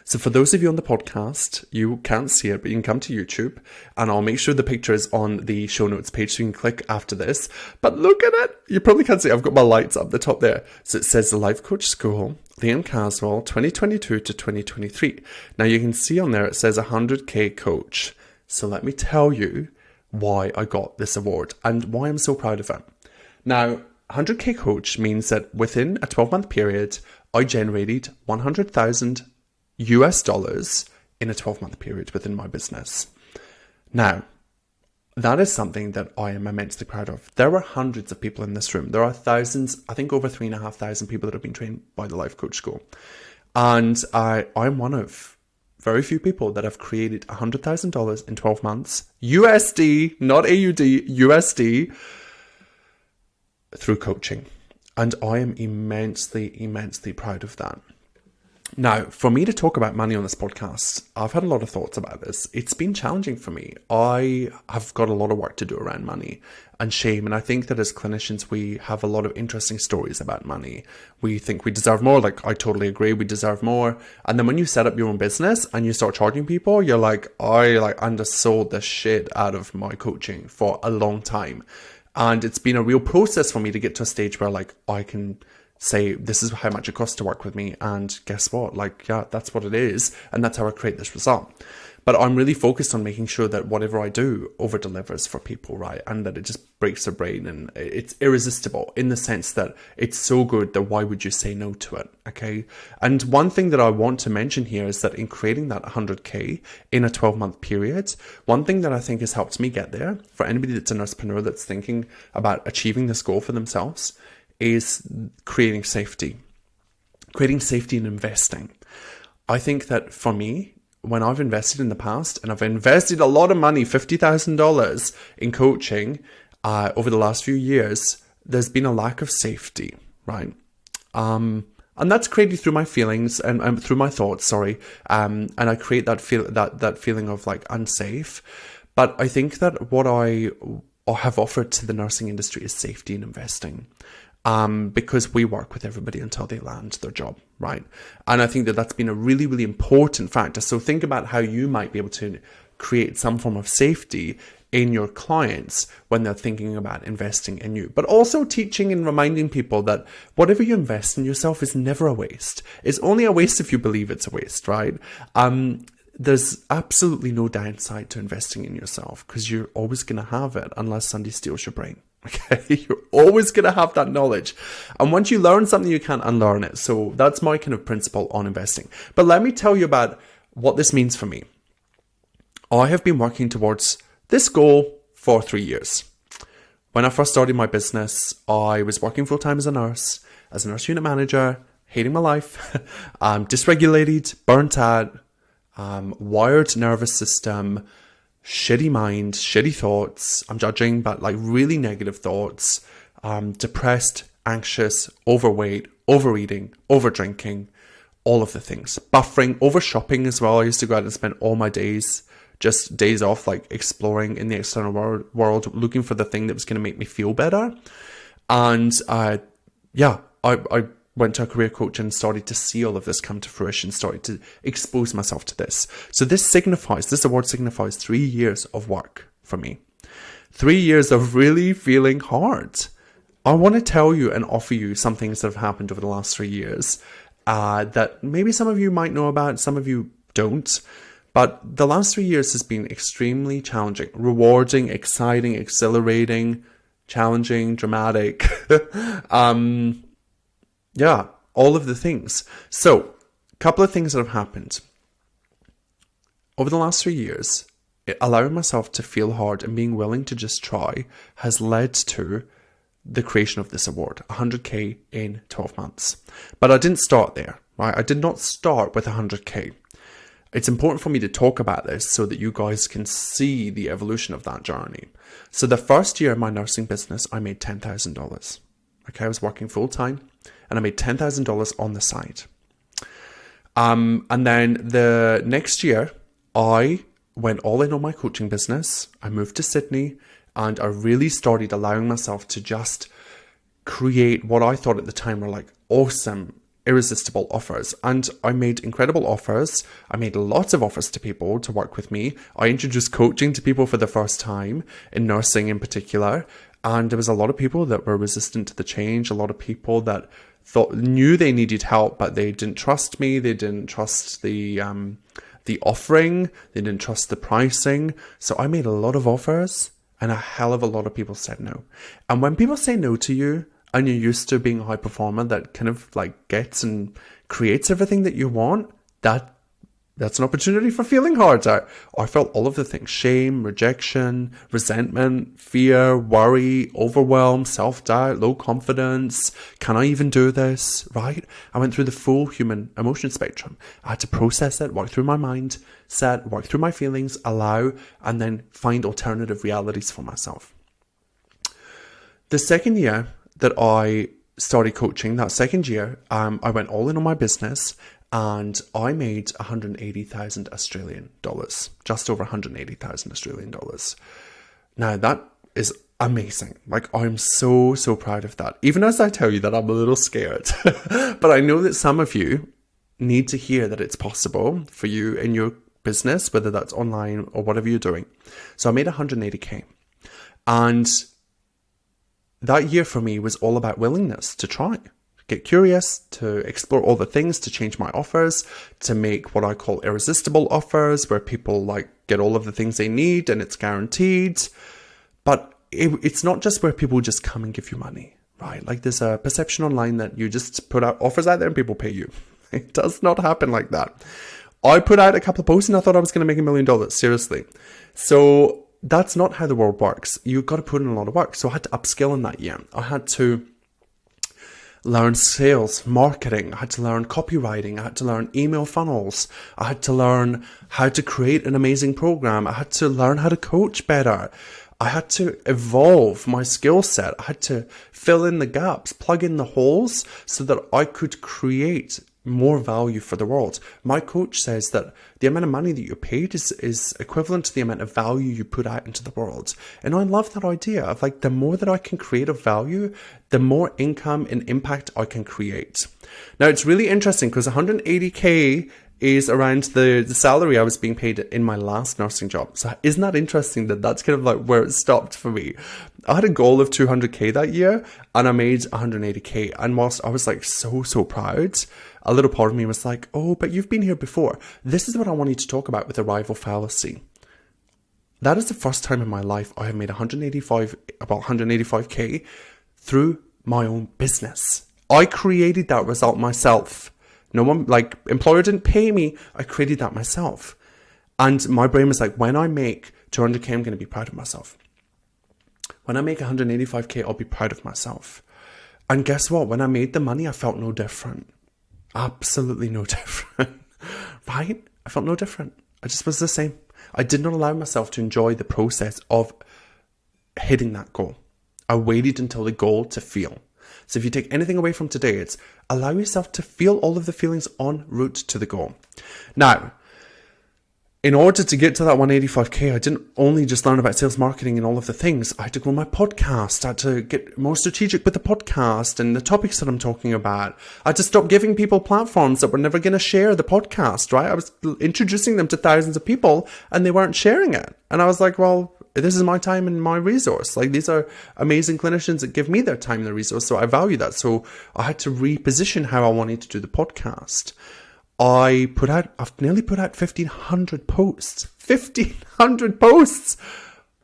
So for those of you on the podcast, you can't see it, but you can come to YouTube and I'll make sure the picture is on the show notes page so you can click after this. But look at it. You probably can't see it. I've got my lights up the top there. So it says the Life Coach School, Liam Caswell, 2022 to 2023. Now you can see on there, it says 100K coach. So let me tell you why I got this award and why I'm so proud of it. Now, 100K coach means that within a 12-month period, I generated $100,000 in a 12-month period within my business. Now, that is something that I am immensely proud of. There are hundreds of people in this room. There are thousands, I think over 3,500 people that have been trained by the Life Coach School. And I'm one of very few people that have created $100,000 in 12 months, USD, not AUD, USD, through coaching. And I am immensely, immensely proud of that. Now, for me to talk about money on this podcast, I've had a lot of thoughts about this. It's been challenging for me. I have got a lot of work to do around money and shame. And I think that as clinicians, we have a lot of interesting stories about money. We think we deserve more. I totally agree. We deserve more. And then when you set up your own business and you start charging people, you're like, I undersold the shit out of my coaching for a long time. And it's been a real process for me to get to a stage where I can say, this is how much it costs to work with me. And guess what? That's what it is. And that's how I create this result. But I'm really focused on making sure that whatever I do over delivers for people, right? And that it just breaks their brain and it's irresistible in the sense that it's so good that why would you say no to it? Okay. And one thing that I want to mention here is that in creating that 100K in a 12-month period, one thing that I think has helped me get there for anybody that's an entrepreneur that's thinking about achieving this goal for themselves is creating safety in investing. I think that for me, when I've invested in the past, and I've invested a lot of money, $50,000 in coaching over the last few years, there's been a lack of safety, right? And that's created through my feelings and through my thoughts, and I create that feeling of unsafe. But I think that what I have offered to the nursing industry is safety and investing. Because we work with everybody until they land their job, right? And I think that that's been a really, really important factor. So think about how you might be able to create some form of safety in your clients when they're thinking about investing in you. But also teaching and reminding people that whatever you invest in yourself is never a waste. It's only a waste if you believe it's a waste, right? There's absolutely no downside to investing in yourself because you're always going to have it unless somebody steals your brain. Okay, you're always going to have that knowledge. And once you learn something, you can't unlearn it. So that's my kind of principle on investing. But let me tell you about what this means for me. I have been working towards this goal for 3 years. When I first started my business, I was working full-time as a nurse unit manager, hating my life, dysregulated, burnt out, wired nervous system, shitty mind, shitty thoughts. I'm judging, but like really negative thoughts, depressed, anxious, overweight, overeating, overdrinking, all of the things. Buffering, over shopping as well. I used to go out and spend all my days, just days off, like exploring in the external world, looking for the thing that was going to make me feel better. And I went to a career coach and started to see all of this come to fruition, started to expose myself to this. So this award signifies 3 years of work for me. 3 years of really feeling hard. I want to tell you and offer you some things that have happened over the last 3 years that maybe some of you might know about, some of you don't. But the last 3 years has been extremely challenging, rewarding, exciting, exhilarating, challenging, dramatic. Yeah, all of the things. So, a couple of things that have happened. Over the last 3 years, allowing myself to feel hard and being willing to just try has led to the creation of this award, 100K in 12 months. But I didn't start there, right? I did not start with 100K. It's important for me to talk about this so that you guys can see the evolution of that journey. So the first year of my nursing business, I made $10,000. Okay, I was working full time and I made $10,000 on the side. And then the next year, I went all in on my coaching business. I moved to Sydney and I really started allowing myself to just create what I thought at the time were like awesome, irresistible offers. And I made incredible offers. I made lots of offers to people to work with me. I introduced coaching to people for the first time, in nursing in particular. And there was a lot of people that were resistant to the change. A lot of people that knew they needed help, but they didn't trust me. They didn't trust the offering. They didn't trust the pricing. So I made a lot of offers and a hell of a lot of people said no. And when people say no to you, and you're used to being a high performer that kind of like gets and creates everything that you want, that's an opportunity for feeling hard. I felt all of the things: shame, rejection, resentment, fear, worry, overwhelm, self-doubt, low confidence. Can I even do this? Right? I went through the full human emotion spectrum. I had to process it, work through my mind, work through my feelings, allow, and then find alternative realities for myself. The second year that I started coaching, that second year, I went all in on my business and I made 180,000 Australian dollars, just over 180,000 Australian dollars. Now that is amazing. Like, I'm so proud of that. Even as I tell you that, I'm a little scared, but I know that some of you need to hear that it's possible for you in your business, whether that's online or whatever you're doing. So I made 180K, and that year for me was all about willingness to try, get curious, to explore all the things, to change my offers, to make what I call irresistible offers, where people like get all of the things they need and it's guaranteed. But it's not just where people just come and give you money, right? Like, there's a perception online that you just put out offers out there and people pay you. It does not happen like that. I put out a couple of posts and I thought I was going to make $1 million, seriously. So that's not how the world works. You've got to put in a lot of work. So I had to upskill in that year. I had to learn sales, marketing. I had to learn copywriting. I had to learn email funnels. I had to learn how to create an amazing program. I had to learn how to coach better. I had to evolve my skill set. I had to fill in the gaps, plug in the holes so that I could create more value for the world. My coach says that the amount of money that you're paid is equivalent to the amount of value you put out into the world. And I love that idea of like, the more that I can create of value, the more income and impact I can create. Now, it's really interesting because 180K is around the salary I was being paid in my last nursing job. So isn't that interesting that that's kind of like where it stopped for me? I had a goal of 200K that year and I made 180K. And whilst I was like so proud, a little part of me was like, oh, but you've been here before. This is what I wanted to talk about with arrival fallacy. That is the first time in my life I have made about 185K through my own business. I created that result myself. No one, like, employer didn't pay me. I created that myself. And my brain was like, when I make 200K, I'm going to be proud of myself. When I make 185K, I'll be proud of myself. And guess what? When I made the money, I felt no different. Absolutely no different. Right? I felt no different. I just was the same. I did not allow myself to enjoy the process of hitting that goal. I waited until the goal to feel. So if you take anything away from today, it's allow yourself to feel all of the feelings en route to the goal. Now, in order to get to that 185K, I didn't only just learn about sales marketing and all of the things. I had to grow my podcast. I had to get more strategic with the podcast and the topics that I'm talking about. I had to stop giving people platforms that were never going to share the podcast, right? I was introducing them to thousands of people and they weren't sharing it. And I was like, well, this is my time and my resource. Like, these are amazing clinicians that give me their time and their resource. So I value that. So I had to reposition how I wanted to do the podcast. I've nearly put out 1,500 posts. 1,500 posts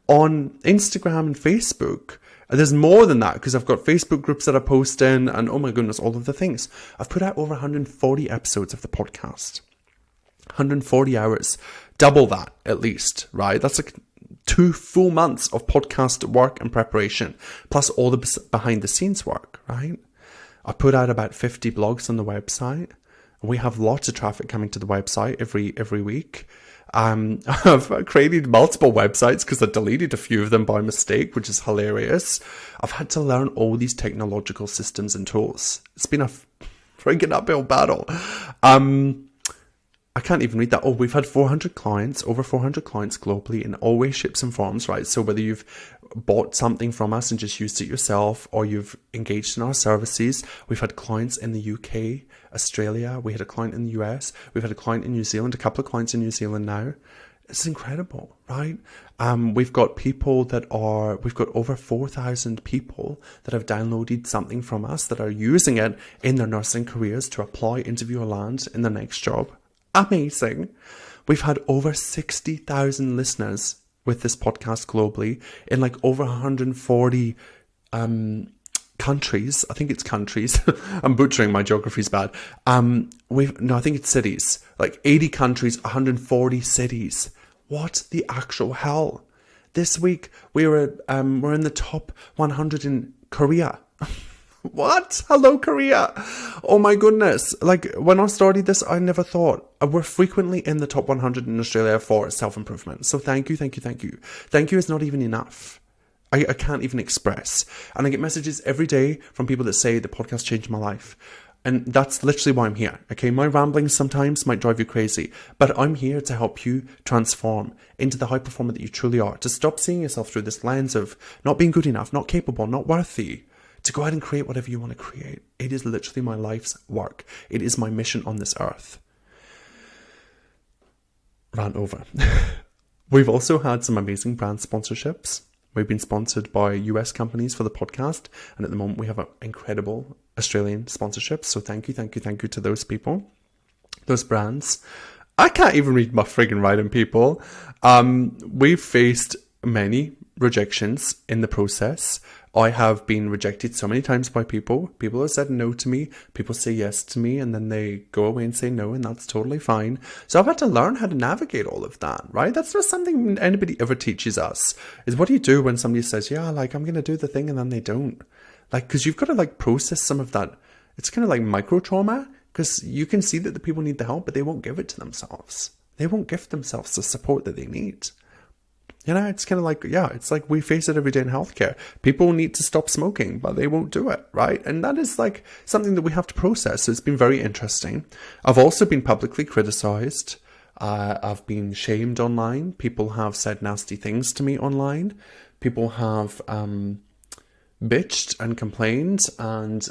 on Instagram and Facebook. And there's more than that because I've got Facebook groups that I post in and oh my goodness, all of the things. I've put out over 140 episodes of the podcast. 140 hours. Double that at least, right? That's like 2 full months of podcast work and preparation, plus all the behind the scenes work, right? I put out about 50 blogs on the website. We have lots of traffic coming to the website every week. I've created multiple websites because I deleted a few of them by mistake, which is hilarious. I've had to learn all these technological systems and tools. It's been a freaking uphill battle. I can't even read that. Oh, we've had 400 clients, over 400 clients globally in all ways, shapes and forms, right? So whether you've bought something from us and just used it yourself or you've engaged in our services, we've had clients in the UK, Australia, we had a client in the US, we've had a client in New Zealand, a couple of clients in New Zealand now. It's incredible, right? We've got over 4,000 people that have downloaded something from us that are using it in their nursing careers to apply, interview or land in their next job. Amazing. We've had over 60,000 listeners with this podcast globally in like over 140 countries. I think it's countries. I'm butchering, my geography's bad. I think it's cities. Like 80 countries, 140 cities. What the actual hell? This week we're in the top 100 in Korea. What? Hello, Korea. Oh my goodness. Like, when I started this, I never thought. We're frequently in the top 100 in Australia for self-improvement. So thank you. Thank you is not even enough. I can't even express. And I get messages every day from people that say the podcast changed my life. And that's literally why I'm here. Okay, my ramblings sometimes might drive you crazy, but I'm here to help you transform into the high performer that you truly are. To stop seeing yourself through this lens of not being good enough, not capable, not worthy. To go out and create whatever you want to create. It is literally my life's work. It is my mission on this earth. Rant over. We've also had some amazing brand sponsorships. We've been sponsored by US companies for the podcast. And at the moment we have an incredible Australian sponsorship. So thank you to those people. Those brands. I can't even read my friggin' writing, people. We've faced many rejections in the process. I have been rejected so many times by people. People have said no to me. People say yes to me and then they go away and say no, and that's totally fine. So I've had to learn how to navigate all of that, right? That's not something anybody ever teaches us. Is what do you do when somebody says, yeah, like I'm going to do the thing and then they don't? Like, because you've got to like process some of that. It's kind of like micro trauma because you can see that the people need the help, but they won't give it to themselves. They won't give themselves the support that they need. You know, it's kind of like, yeah, it's like we face it every day in healthcare. People need to stop smoking, but they won't do it, right? And that is like something that we have to process. So it's been very interesting. I've also been publicly criticized. I've been shamed online. People have said nasty things to me online. People have bitched and complained and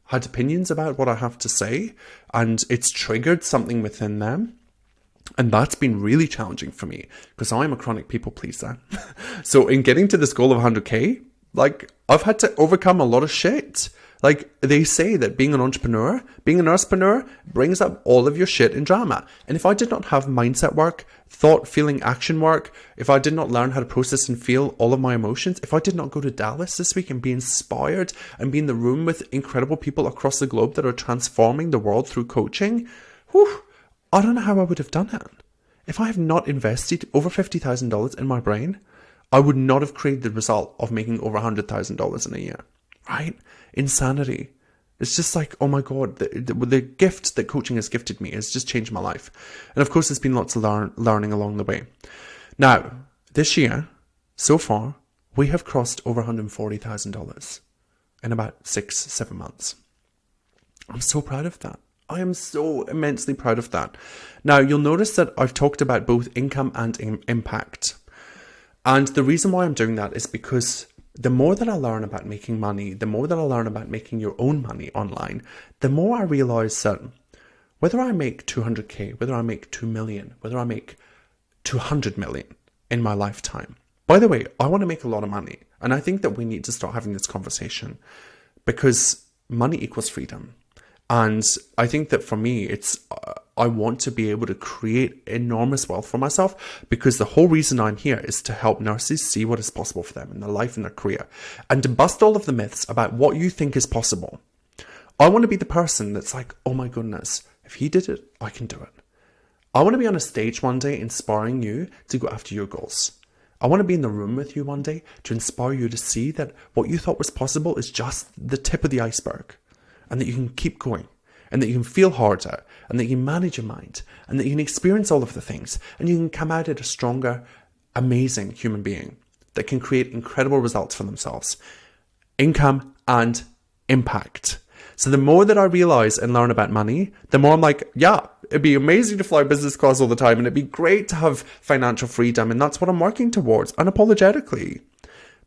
had opinions about what I have to say. And it's triggered something within them. And that's been really challenging for me because I'm a chronic people pleaser. So in getting to this goal of 100K, like I've had to overcome a lot of shit. Like they say that being an entrepreneur, being a nursepreneur brings up all of your shit and drama. And if I did not have mindset work, thought, feeling, action work, if I did not learn how to process and feel all of my emotions, if I did not go to Dallas this week and be inspired and be in the room with incredible people across the globe that are transforming the world through coaching, whew, I don't know how I would have done it. If I have not invested over $50,000 in my brain, I would not have created the result of making over $100,000 in a year, right? Insanity. It's just like, oh my God, the gift that coaching has gifted me has just changed my life. And of course, there's been lots of learning along the way. Now, this year, so far, we have crossed over $140,000 in about 6-7 months. I'm so proud of that. I am so immensely proud of that. Now, you'll notice that I've talked about both income and impact. And the reason why I'm doing that is because the more that I learn about making money, the more that I learn about making your own money online, the more I realize that whether I make 200K, whether I make 2 million, whether I make 200 million in my lifetime. By the way, I want to make a lot of money. And I think that we need to start having this conversation because money equals freedom. And I think that for me, I want to be able to create enormous wealth for myself because the whole reason I'm here is to help nurses see what is possible for them in their life and their career and to bust all of the myths about what you think is possible. I want to be the person that's like, oh my goodness, if he did it, I can do it. I want to be on a stage one day inspiring you to go after your goals. I want to be in the room with you one day to inspire you to see that what you thought was possible is just the tip of the iceberg. And that you can keep going, and that you can feel harder, and that you can manage your mind, and that you can experience all of the things, and you can come out as a stronger, amazing human being that can create incredible results for themselves. Income and impact. So the more that I realize and learn about money, the more I'm like, yeah, it'd be amazing to fly business class all the time, and it'd be great to have financial freedom, and that's what I'm working towards, unapologetically.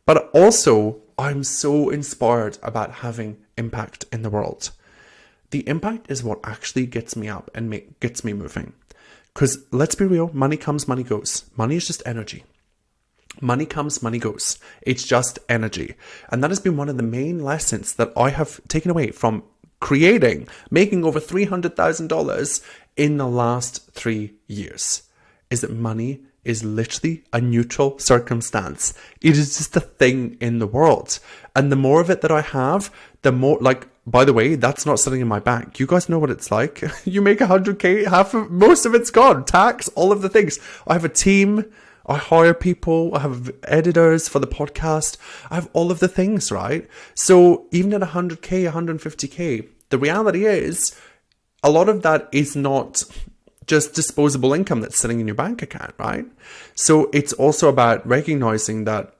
But also, I'm so inspired about having impact in the world. The impact is what actually gets me up and gets me moving. Because let's be real, money comes, money goes. Money is just energy. Money comes, money goes. It's just energy. And that has been one of the main lessons that I have taken away from making over $300,000 in the last 3 years, is that money is literally a neutral circumstance. It is just a thing in the world. And the more of it that I have, the more, like, by the way, that's not sitting in my bank. You guys know what it's like. You make 100K, most of it's gone. Tax, all of the things. I have a team. I hire people. I have editors for the podcast. I have all of the things, right? So even at 100K, 150K, the reality is a lot of that is not just disposable income that's sitting in your bank account, right? So it's also about recognizing that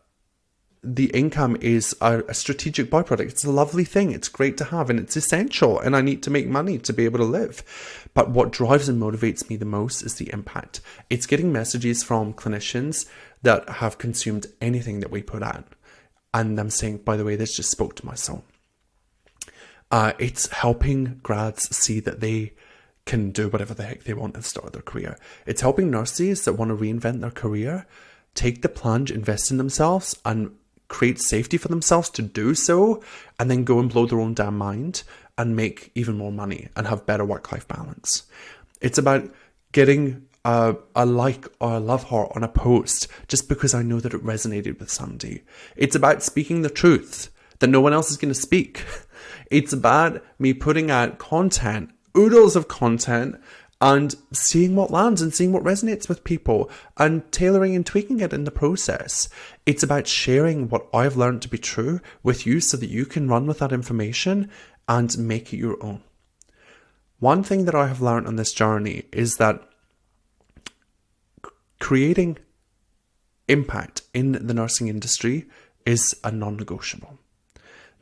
the income is a strategic byproduct. It's a lovely thing. It's great to have and it's essential. And I need to make money to be able to live. But what drives and motivates me the most is the impact. It's getting messages from clinicians that have consumed anything that we put out. And them saying, by the way, this just spoke to my soul. It's helping grads see that they can do whatever the heck they want and start their career. It's helping nurses that want to reinvent their career take the plunge, invest in themselves, and create safety for themselves to do so, and then go and blow their own damn mind and make even more money and have better work-life balance. It's about getting a like or a love heart on a post just because I know that it resonated with somebody. It's about speaking the truth that no one else is going to speak. It's about me putting out content, oodles of content, and seeing what lands and seeing what resonates with people and tailoring and tweaking it in the process. It's about sharing what I've learned to be true with you so that you can run with that information and make it your own. One thing that I have learned on this journey is that creating impact in the nursing industry is a non-negotiable.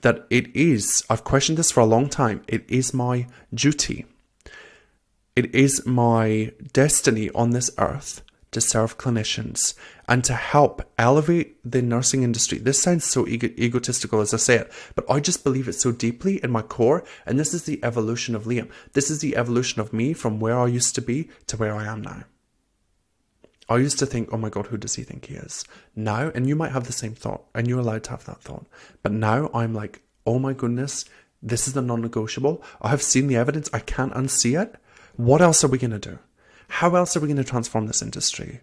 That it is, I've questioned this for a long time, it is my duty. It is my destiny on this earth to serve clinicians and to help elevate the nursing industry. This sounds so egotistical as I say it, but I just believe it so deeply in my core. And this is the evolution of Liam. This is the evolution of me from where I used to be to where I am now. I used to think, oh my God, who does he think he is? Now, and you might have the same thought, and you're allowed to have that thought. But now I'm like, oh my goodness, this is the non-negotiable. I have seen the evidence. I can't unsee it. What else are we going to do? How else are we going to transform this industry?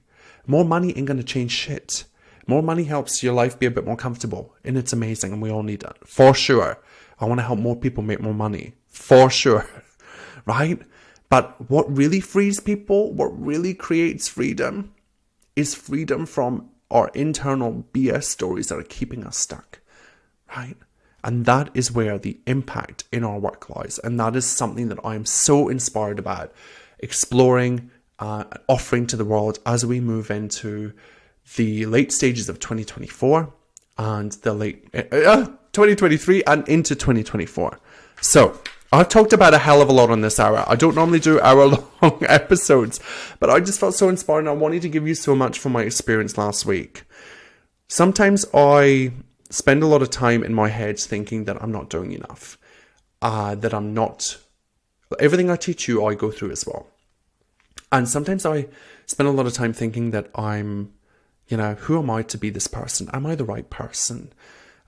More money ain't going to change shit. More money helps your life be a bit more comfortable, and it's amazing, and we all need it. For sure. I want to help more people make more money. For sure. Right? But what really frees people, what really creates freedom, is freedom from our internal BS stories that are keeping us stuck. Right? And that is where the impact in our work lies. And that is something that I'm so inspired about exploring, offering to the world as we move into the late stages of 2024 and the late 2023 and into 2024. So I've talked about a hell of a lot on this hour. I don't normally do hour-long episodes, but I just felt so inspired and I wanted to give you so much from my experience last week. Sometimes I spend a lot of time in my head thinking that I'm not doing enough, that I'm not... Everything I teach you, I go through as well. And sometimes I spend a lot of time thinking that I'm, who am I to be this person? Am I the right person?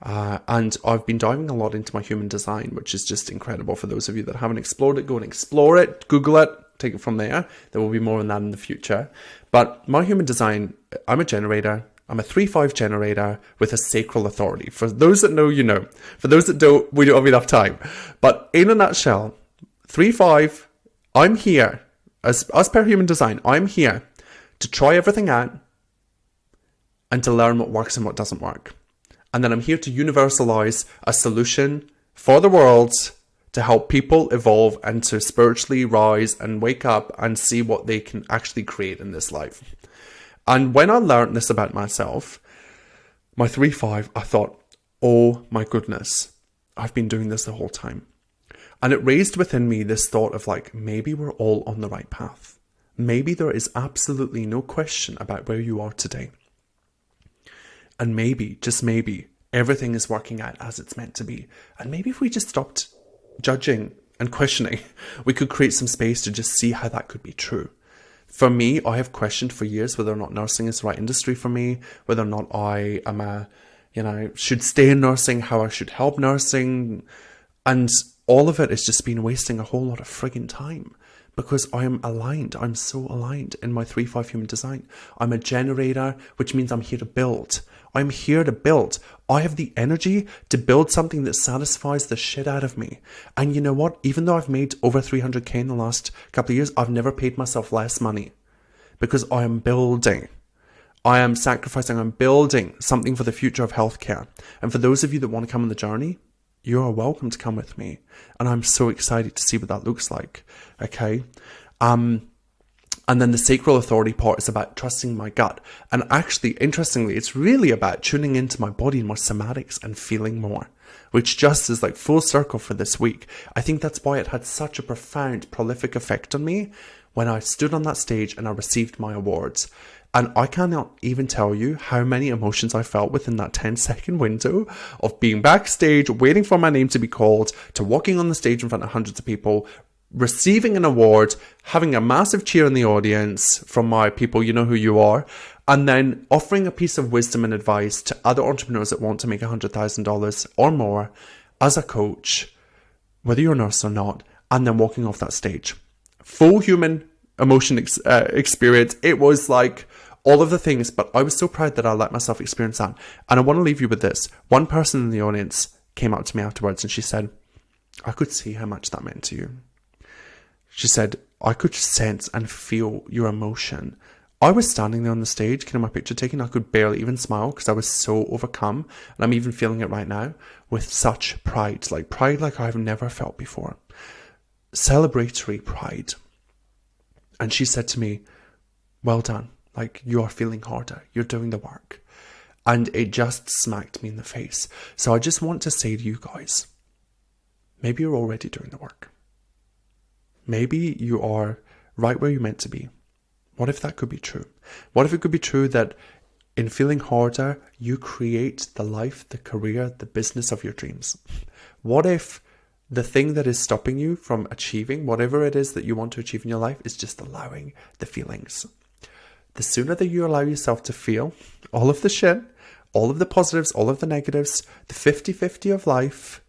And I've been diving a lot into my human design, which is just incredible. For those of you that haven't explored it, go and explore it, Google it, take it from there. There will be more on that in the future. But my human design, I'm a generator. I'm a 3-5 generator with a sacral authority. For those that know, you know. For those that don't, we don't have enough time. But in a nutshell, 3-5, I'm here, as per human design, I'm here to try everything out and to learn what works and what doesn't work. And then I'm here to universalize a solution for the world to help people evolve and to spiritually rise and wake up and see what they can actually create in this life. And when I learned this about myself, my 3-5, I thought, oh my goodness, I've been doing this the whole time. And it raised within me this thought of like, maybe we're all on the right path. Maybe there is absolutely no question about where you are today. And maybe, just maybe, everything is working out as it's meant to be. And maybe if we just stopped judging and questioning, we could create some space to just see how that could be true. For me, I have questioned for years whether or not nursing is the right industry for me, whether or not I am should stay in nursing, how I should help nursing. And all of it has just been wasting a whole lot of friggin' time. Because I am aligned. I'm so aligned in my 3-5 human design. I'm a generator, which means I'm here to build. I'm here to build. I have the energy to build something that satisfies the shit out of me. And you know what? Even though I've made over 300k in the last couple of years, I've never paid myself less money. Because I am building. I am sacrificing. I'm building something for the future of healthcare. And for those of you that want to come on the journey, you are welcome to come with me. And I'm so excited to see what that looks like. Okay. And then the sacral authority part is about trusting my gut. And actually, interestingly, it's really about tuning into my body and my somatics and feeling more, which just is like full circle for this week. I think that's why it had such a profound, prolific effect on me when I stood on that stage and I received my awards. And I cannot even tell you how many emotions I felt within that 10-second window of being backstage, waiting for my name to be called, to walking on the stage in front of hundreds of people, receiving an award, having a massive cheer in the audience from my people, you know who you are, and then offering a piece of wisdom and advice to other entrepreneurs that want to make $100,000 or more as a coach, whether you're a nurse or not, and then walking off that stage. Full human emotion experience. It was like all of the things, but I was so proud that I let myself experience that. And I want to leave you with this. One person in the audience came up to me afterwards and she said, I could see how much that meant to you. She said, I could sense and feel your emotion. I was standing there on the stage, getting my picture taken. I could barely even smile because I was so overcome. And I'm even feeling it right now with such pride like I've never felt before. Celebratory pride. And she said to me, well done. Like, you are feeling harder. You're doing the work. And it just smacked me in the face. So I just want to say to you guys, maybe you're already doing the work. Maybe you are right where you're meant to be. What if that could be true? What if it could be true that in feeling harder, you create the life, the career, the business of your dreams? What if the thing that is stopping you from achieving whatever it is that you want to achieve in your life is just allowing the feelings? The sooner that you allow yourself to feel all of the shit, all of the positives, all of the negatives, the 50-50 of life,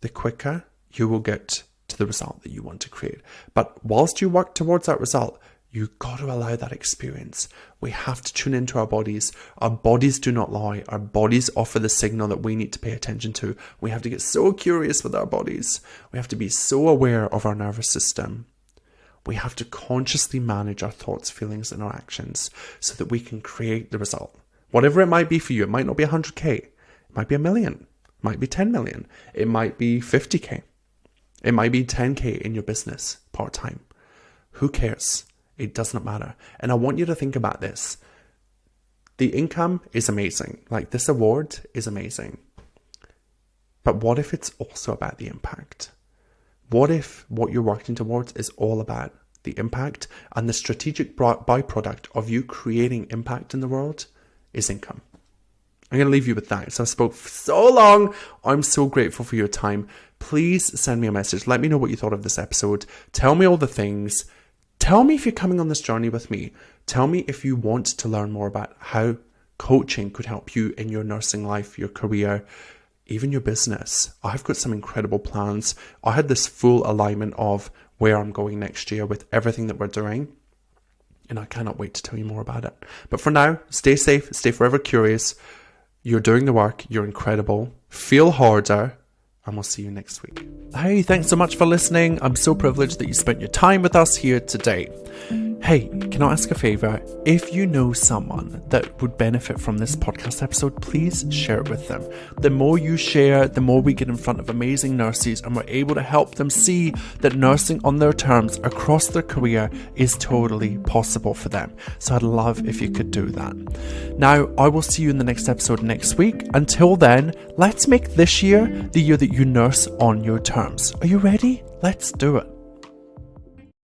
the quicker you will get to the result that you want to create. But whilst you work towards that result, you've got to allow that experience. We have to tune into our bodies. Our bodies do not lie. Our bodies offer the signal that we need to pay attention to. We have to get so curious with our bodies. We have to be so aware of our nervous system. We have to consciously manage our thoughts, feelings, and our actions so that we can create the result. Whatever it might be for you, it might not be 100K. It might be 1 million. It might be 10 million. It might be 50K. It might be 10K in your business part-time. Who cares? It does not matter. And I want you to think about this. The income is amazing. Like, this award is amazing. But what if it's also about the impact? What if what you're working towards is all about the impact, and the strategic byproduct of you creating impact in the world is income? I'm going to leave you with that. So I spoke for so long. I'm so grateful for your time. Please send me a message. Let me know what you thought of this episode. Tell me all the things. Tell me if you're coming on this journey with me. Tell me if you want to learn more about how coaching could help you in your nursing life, your career, even your business. I've got some incredible plans. I had this full alignment of where I'm going next year with everything that we're doing. And I cannot wait to tell you more about it. But for now, stay safe, stay forever curious. You're doing the work. You're incredible. Feel harder. And we'll see you next week. Hey, thanks so much for listening. I'm so privileged that you spent your time with us here today. Hey, can I ask a favor? If you know someone that would benefit from this podcast episode, please share it with them. The more you share, the more we get in front of amazing nurses, and we're able to help them see that nursing on their terms across their career is totally possible for them. So I'd love if you could do that. Now, I will see you in the next episode next week. Until then, let's make this year the year that you nurse on your terms. Are you ready? Let's do it.